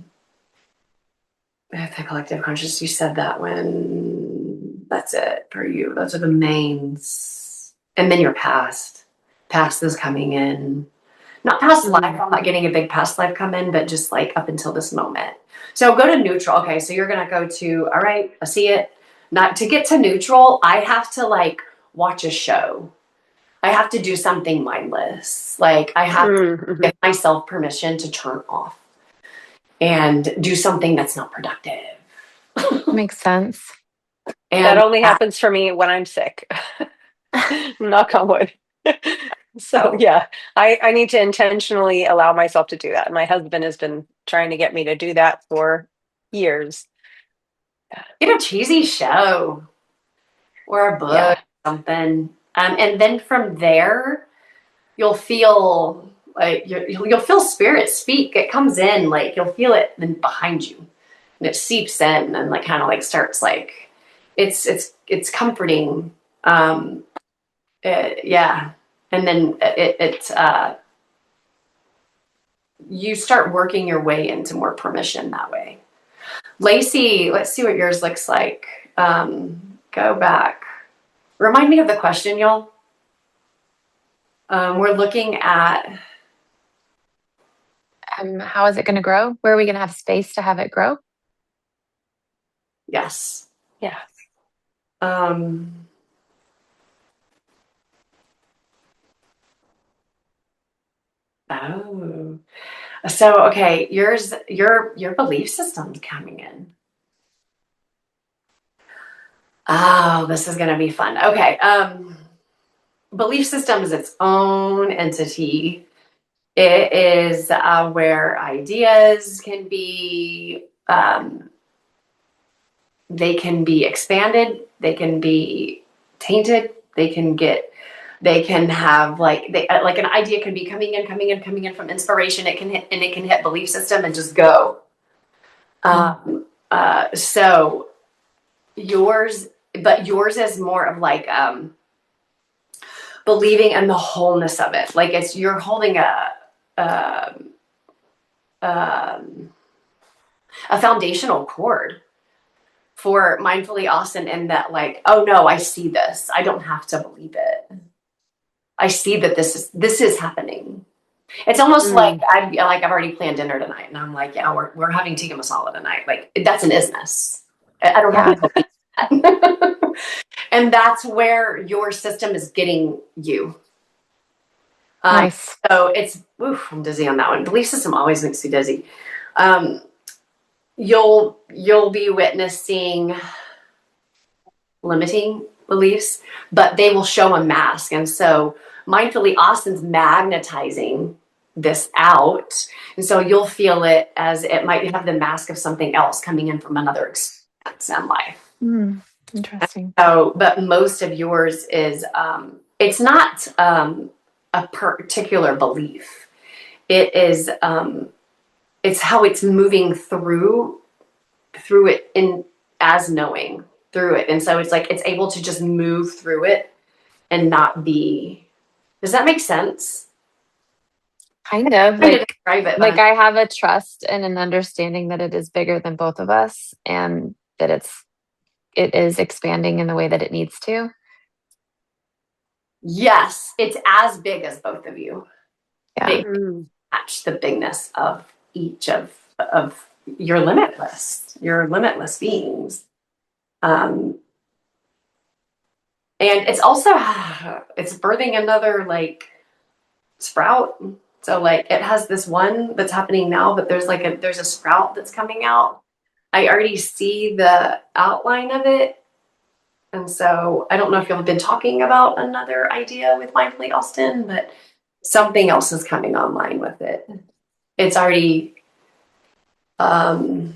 collective consciousness, you said that when, that's it for you. Those are the mains. And then your past. Past is coming in. Not past life. I'm not getting a big past life come in, but just like up until this moment. So go to neutral. Okay, so you're gonna go to, all right, I see it. Not to get to neutral, I have to like watch a show. I have to do something mindless. Like I have to Mm-hmm. give myself permission to turn off and do something that's not productive. Makes sense. That And only happens for me when I'm sick. Knock on wood. So oh, yeah, I need to intentionally allow myself to do that. My husband has been trying to get me to do that for years. get a cheesy show or a Yeah. book, something. And then from there, you'll feel like you'll feel spirit speak. It comes in, like you'll feel it then behind you, and it seeps in and like kind of like starts like it's comforting. Yeah, and then you start working your way into more permission that way. Lacey, let's see what yours looks like. Go back. Remind me of the question, y'all. We're looking at, How is it going to grow? Where are we going to have space to have it grow? yes. Yeah. Um, oh, so okay, your belief system's coming in. Oh, this is gonna be fun. Okay, belief system is its own entity. It is where ideas can be, they can be expanded, they can be tainted, they can have like like an idea can be coming in from inspiration. It can hit and it can hit belief system and just go. So yours, but yours is more of like believing in the wholeness of it. Like it's you're holding um, um, a foundational cord for mindfully Austin in that like, oh no, I see this. I don't have to believe it. I see that this is happening. It's almost like Mm, I've already planned dinner tonight, and I'm like, yeah, we're having tikka masala tonight. Like that's an isness. I don't have Yeah. to believe that. And that's where your system is getting you. Nice. So it's, oof, I'm dizzy on that one. Belief system always makes me dizzy. Um, you'll be witnessing limiting beliefs, but they will show a mask. And so mindfully Austin's magnetizing this out. And so you'll feel it as it might have the mask of something else coming in from another experience in life. Interesting. So, but most of yours is, it's not a particular belief. It is, it's how it's moving through it in as knowing through it. And so it's like, it's able to just move through it and not be, does that make sense? Kind of I'm trying to describe it, like but I have a trust and an understanding that it is bigger than both of us and that it is expanding in the way that it needs to. yes, it's as big as both of you. Yeah. They mm, match the bigness of each of your limitless beings. Um, and it's also it's birthing another like sprout. So like it has this one that's happening now, but there's a sprout that's coming out. I already see the outline of it. And so I don't know if you've been talking about another idea with Mindfully Austin, but something else is coming online with it. It's already um,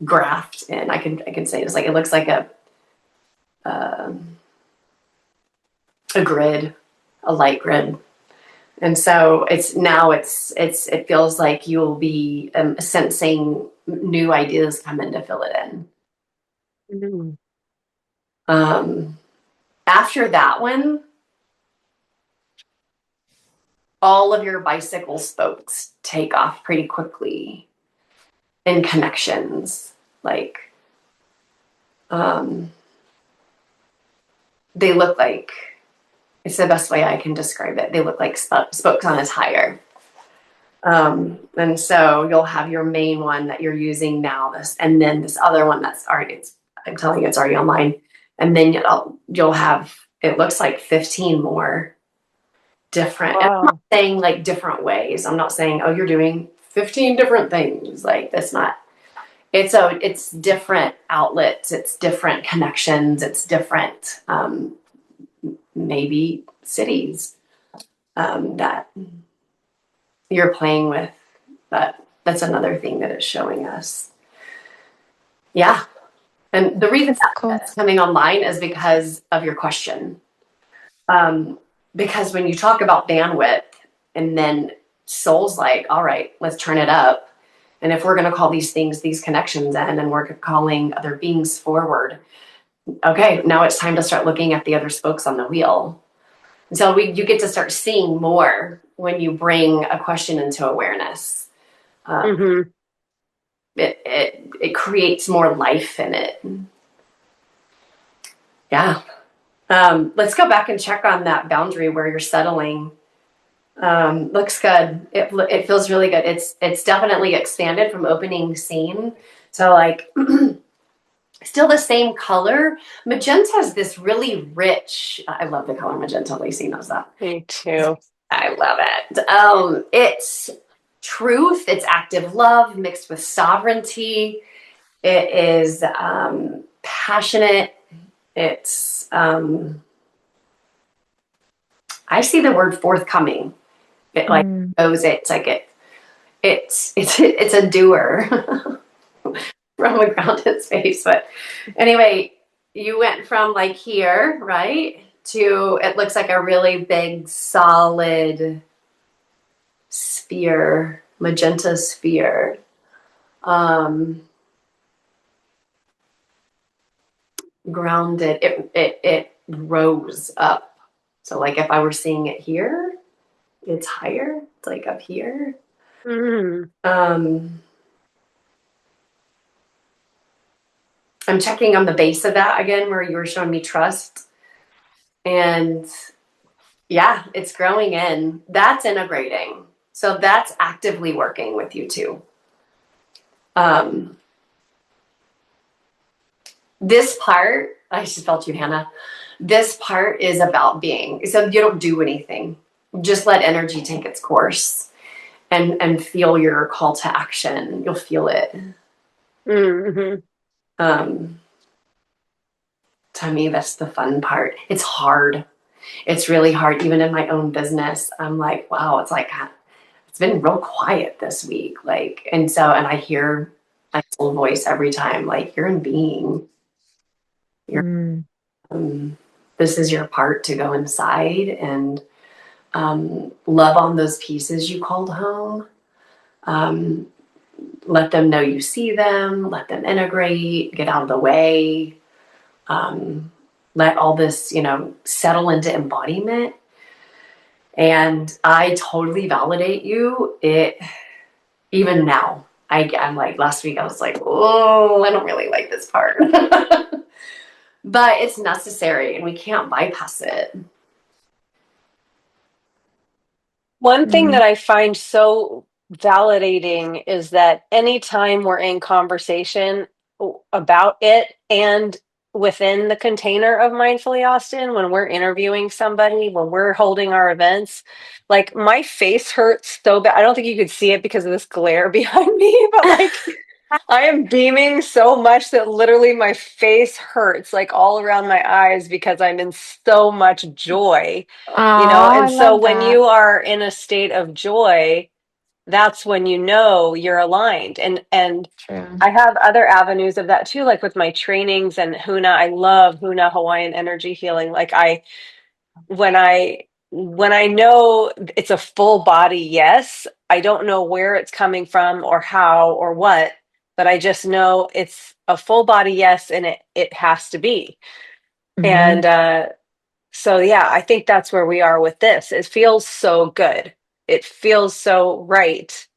graphed in. I can say it's like it looks like um, a grid, a light grid. And so it feels like you'll be sensing new ideas come in to fill it in. mm. Um, after that one, all of your bicycle spokes take off pretty quickly in connections. Like, um, they look like, it's the best way I can describe it. They look like spokes on a tire. And so you'll have your main one that you're using now, this, and then this other one that's already, I'm telling you, it's already online. And then you'll have, it looks like 15 more different, and I'm not Wow. saying like different ways. I'm not saying, oh, you're doing 15 different things. Like that's not, it's different outlets, it's different connections, it's different, maybe cities, that you're playing with. But that's another thing that it's showing us. Yeah. And the reason That's cool. that's coming online is because of your question. Um, because when you talk about bandwidth, and then soul's like, all right, let's turn it up. And if we're going to call these things, these connections in, and we're calling other beings forward, okay, now it's time to start looking at the other spokes on the wheel. And so you get to start seeing more when you bring a question into awareness. Mm-hmm. It creates more life in it. Yeah. Let's go back and check on that boundary where you're settling. Looks good. It feels really good. It's definitely expanded from opening scene. So like still the same color. Magenta is this really rich. I love the color magenta. Lacey knows that. Me too. I love it. It's truth. It's active love mixed with sovereignty. It is passionate. It's I see the word forthcoming. It like goes. It's like it's a doer from a grounded space. But anyway, you went from like here, right, to it looks like a really big solid sphere, magenta sphere. Grounded. It rose up. So like if I were seeing it here, it's higher. It's like up here. Mm. I'm checking on the base of that again, where you were showing me trust. And yeah, it's growing in. That's integrating. So that's actively working with you too. This part, I just felt you, Hannah. This part is about being. So you don't do anything. Just let energy take its course and feel your call to action. You'll feel it. Mm-hmm. To me, that's the fun part. It's hard. It's really hard. Even in my own business, I'm like, wow, it's been real quiet this week. Like, and I hear my soul voice every time, like, you're in being. You're, this is your part to go inside and love on those pieces you called home. Let them know you see them. Let them integrate. Get out of the way. Let all this, settle into embodiment. And I totally validate you. Even now, I'm like, last week I was like, oh, I don't really like this part. But it's necessary and we can't bypass it. One thing that I find so validating is that anytime we're in conversation about it and within the container of Mindfully Austin, when we're interviewing somebody, when we're holding our events, like my face hurts so bad. I don't think you could see it because of this glare behind me, but like I am beaming so much that literally my face hurts, like all around my eyes, because I'm in so much joy, Oh, And I so love when that. you are in a state of joy, that's when you know you're aligned. And True. I have other avenues of that too, like with my trainings and Huna. I love Huna Hawaiian energy healing. Like when I know it's a full body yes, I don't know where it's coming from or how or what, but I just know it's a full body yes, and it has to be. And so yeah, I think that's where we are with this. It feels so good. It feels so right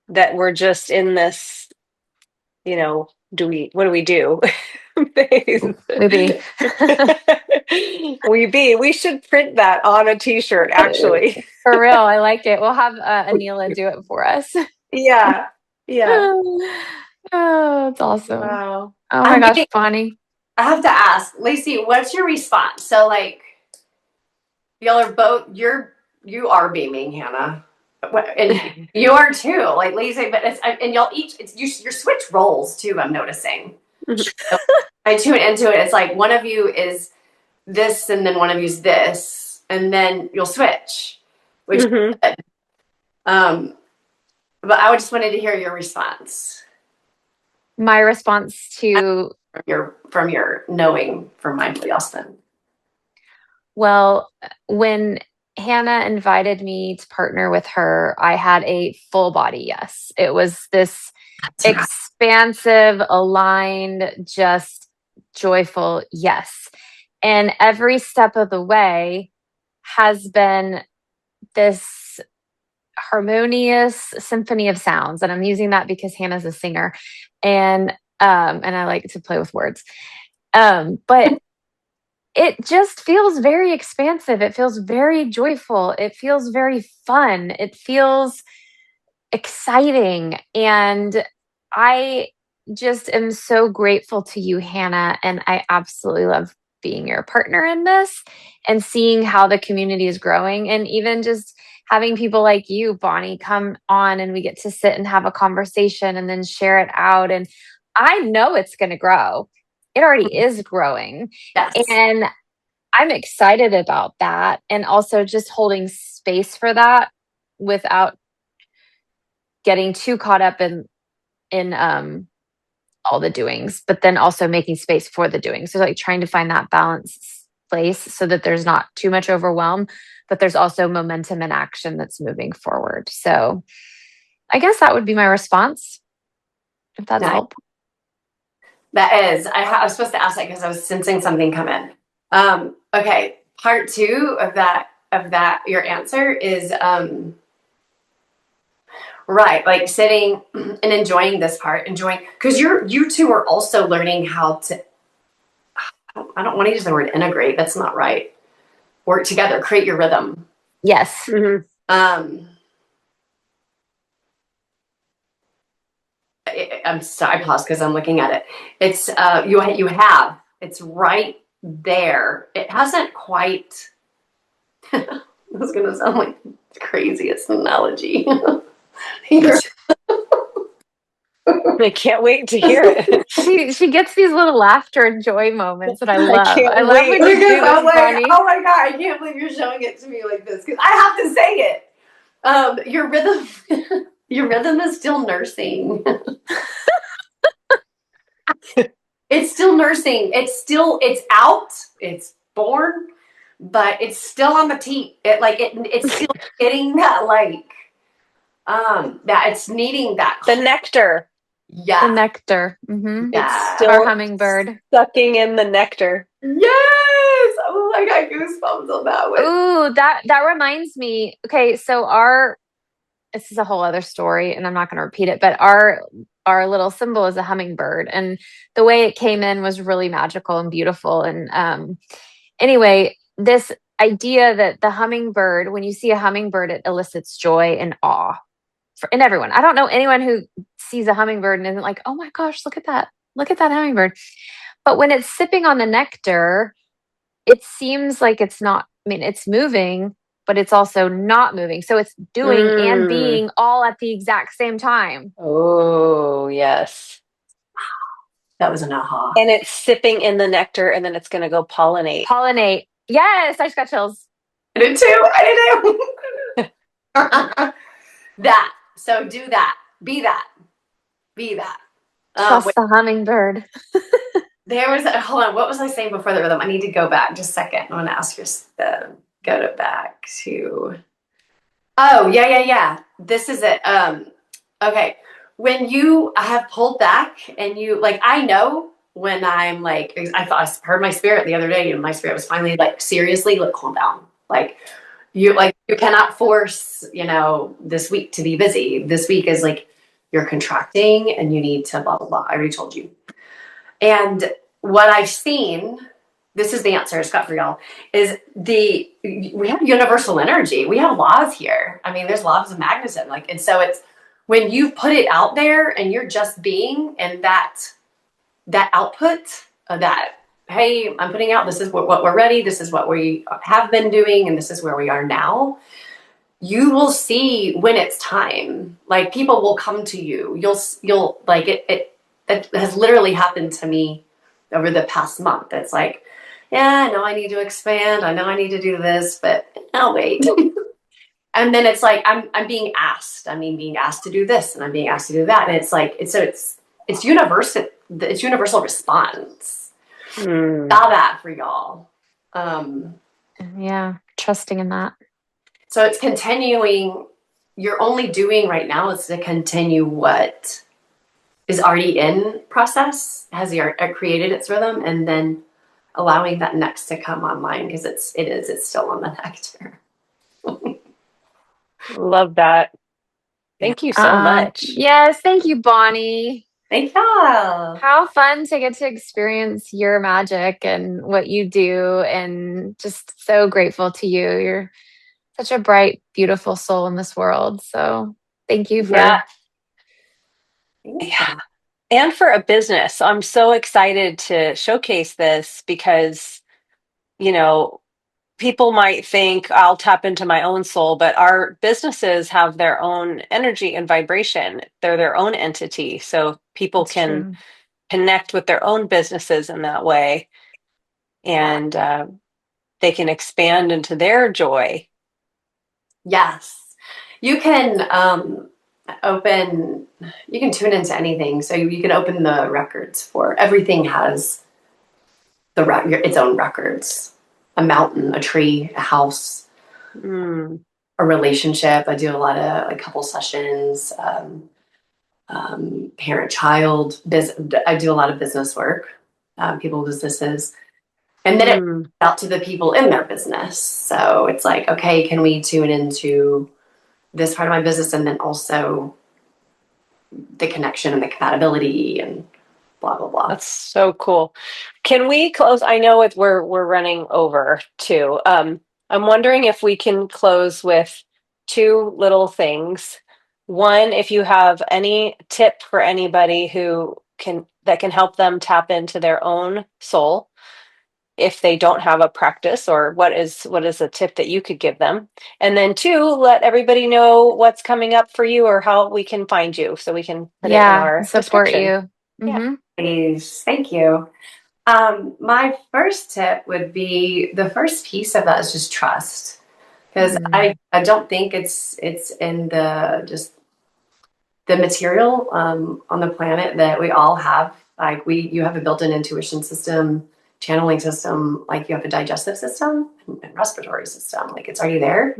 that we're just in this, what do we do? Face. We be. We should print that on a t-shirt, actually. For real, I like it. We'll have Anila do it for us. Yeah. Yeah. Oh, it's awesome. Wow. Oh my gosh, Bonnie. I have to ask, Lacey, what's your response? So like, y'all are both, you are beaming, Hannah. And you are too, like Lacey, but and y'all each, you switch roles too, I'm noticing. So I tune into it. It's like one of you is this and then one of you is this, and then you'll switch, which is good. But I just wanted to hear your response. My response to from your knowing from Mindfully Austin. Well, when Hannah invited me to partner with her, I had a full body yes. It was this expansive, aligned, just joyful yes. And every step of the way has been this harmonious symphony of sounds. And I'm using that because Hannah's a singer. And I like to play with words. But it just feels very expansive. It feels very joyful. It feels very fun. It feels exciting. And I just am so grateful to you, Hannah. And I absolutely love being your partner in this and seeing how the community is growing. And even just having people like you, Bonnie, come on and we get to sit and have a conversation and then share it out. And I know it's going to grow. It already is growing. Yes. And I'm excited about that. And also just holding space for that without getting too caught up in all the doings, but then also making space for the doings. So like trying to find that balanced place so that there's not too much overwhelm, but there's also momentum and action that's moving forward. So I guess that would be my response, if that's helpful. That is. I was supposed to ask that because I was sensing something come in. Okay, part two of that your answer is right, like sitting and enjoying this part, because you two are also learning how to. I don't want to use the word integrate. That's not right. Work together, create your rhythm. Yes. Mm-hmm. I'm sorry, I paused because I'm looking at it. It's you have it's right there. It hasn't quite. It's gonna sound like the craziest analogy. I can't wait to hear it. She gets these little laughter and joy moments that I love. I love when you do this, Bonnie. Oh my god, I can't believe you're showing it to me like this because I have to say it. Your rhythm is still nursing. It's still nursing. It's out. It's born, but it's still on the teat. It's still getting that that it's needing that the nectar. Yeah, the nectar. Mm-hmm. Yeah. It's still our hummingbird sucking in the nectar. Yes. Oh, I got goosebumps on that one. Ooh, that reminds me. Okay, so this is a whole other story, and I'm not going to repeat it. But our little symbol is a hummingbird, and the way it came in was really magical and beautiful. And anyway, this idea that the hummingbird, when you see a hummingbird, it elicits joy and awe in everyone. I don't know anyone who sees a hummingbird and isn't like, oh my gosh, look at that hummingbird. But when it's sipping on the nectar, it seems like it's not, I mean, it's moving, but it's also not moving. So it's doing and being all at the exact same time. Oh, yes. That was an aha. And it's sipping in the nectar and then it's going to go pollinate. Pollinate. Yes, I just got chills. I did too. That. So do that. Be that. Trust the hummingbird. There was hold on. What was I saying before the rhythm? I need to go back just a second. I want to ask you back to. Oh yeah. This is it. Okay. When you have pulled back and you I know when I'm I heard my spirit the other day and my spirit was finally seriously calm down. You cannot force this week to be busy. This week is you're contracting and you need to blah blah blah. I already told you. And what I've seen, this is the answer it's got for y'all, is we have universal energy. We have laws here. I mean, there's laws of magnetism. Like, and so it's when you put it out there and you're just being, and that output of that, hey, I'm putting out, this is what we're ready, this is what we have been doing, and this is where we are now. You will see when it's time. Like, people will come to you. You'll like it has literally happened to me over the past month. It's like, yeah, I know I need to expand. I know I need to do this, but I'll wait. And then it's like I'm being asked. I mean, being asked to do this, and I'm being asked to do that, and it's like it's universal. It's universal response. Saw that for y'all. Yeah, trusting in that. So it's continuing. You're only doing right now is to continue what is already in process, has created its rhythm, and then allowing that next to come online, because it's still on the nectar. Love that. Thank you so much. Yes, thank you, Bonnie. Thank y'all. How fun to get to experience your magic and what you do, and just so grateful to you. You're such a bright, beautiful soul in this world. So thank you for Yeah. And for a business. I'm so excited to showcase this because, you know, people might think I'll tap into my own soul, but our businesses have their own energy and vibration. They're their own entity. So people That's can true. connect with their own businesses in that way. And they can expand into their joy. Yes. You can you can tune into anything. So you can open the records for everything, has its own records. A mountain, a tree, a house, a relationship. I do a lot of like couple sessions, parent-child. I do a lot of business work, people businesses. And then it out to the people in their business. So it's like, okay, can we tune into this part of my business, and then also the connection and the compatibility and blah blah blah. That's so cool. Can we close? I know we're running over too. I'm wondering if we can close with two little things. One, if you have any tip for anybody that can help them tap into their own soul if they don't have a practice, or what is a tip that you could give them? And then two, let everybody know what's coming up for you or how we can find you so we can put it in our support description. you. Yeah. Please, thank you. My first tip would be, the first piece of that is just trust, because I don't think it's in the material on the planet that we all have. Like, you have a built-in intuition system, channeling system, like you have a digestive system and respiratory system. Like, it's already there.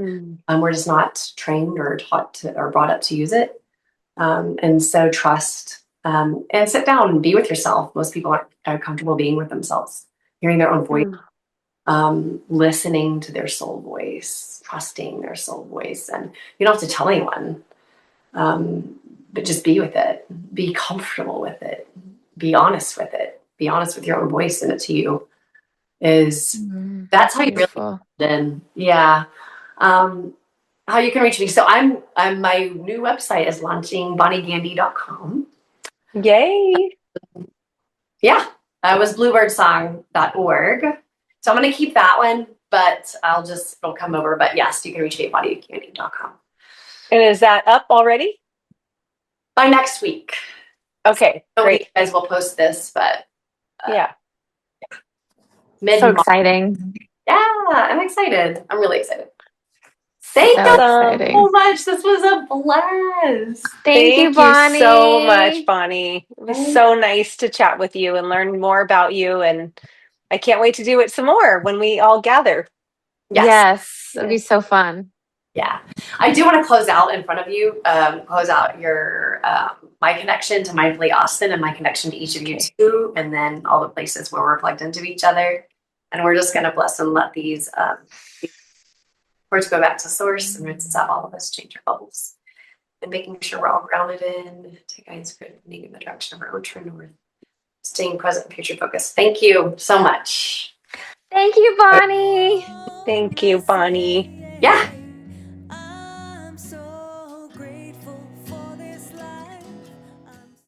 We're just not trained or taught to, or brought up to use it. And so trust, and sit down and be with yourself. Most people aren't comfortable being with themselves, hearing their own voice, listening to their soul voice, trusting their soul voice. And you don't have to tell anyone, but just be with it, be comfortable with it, be honest with it, be honest with your own voice, and it to you that's how you really then. Yeah. How you can reach me. So I'm my new website is launching, bonniegandy.com. Yay. Yeah. It was bluebirdsong.org. So I'm going to keep that one, but it'll come over. But yes, you can reach me at bonniegandy.com. And is that up already? By next week. Okay, great. You guys will post this, but yeah. So exciting. Yeah, I'm excited. I'm really excited. Thank you so much. This was a blast. Thank you, Bonnie. So much, Bonnie. It was so nice to chat with you and learn more about you. And I can't wait to do it some more when we all gather. Yes, it'll be so fun. Yeah. I do want to close out in front of you, close out your my connection to Mindfully Austin and my connection to each of you too, and then all the places where we're plugged into each other. And we're just going to bless and let these words go back to source, and rinse out all of us, change our bubbles. And making sure we're all grounded in, take guidance, in the direction of our own true north. staying present and future focused. Thank you so much. Thank you, Bonnie. Thank you, Bonnie. Yeah.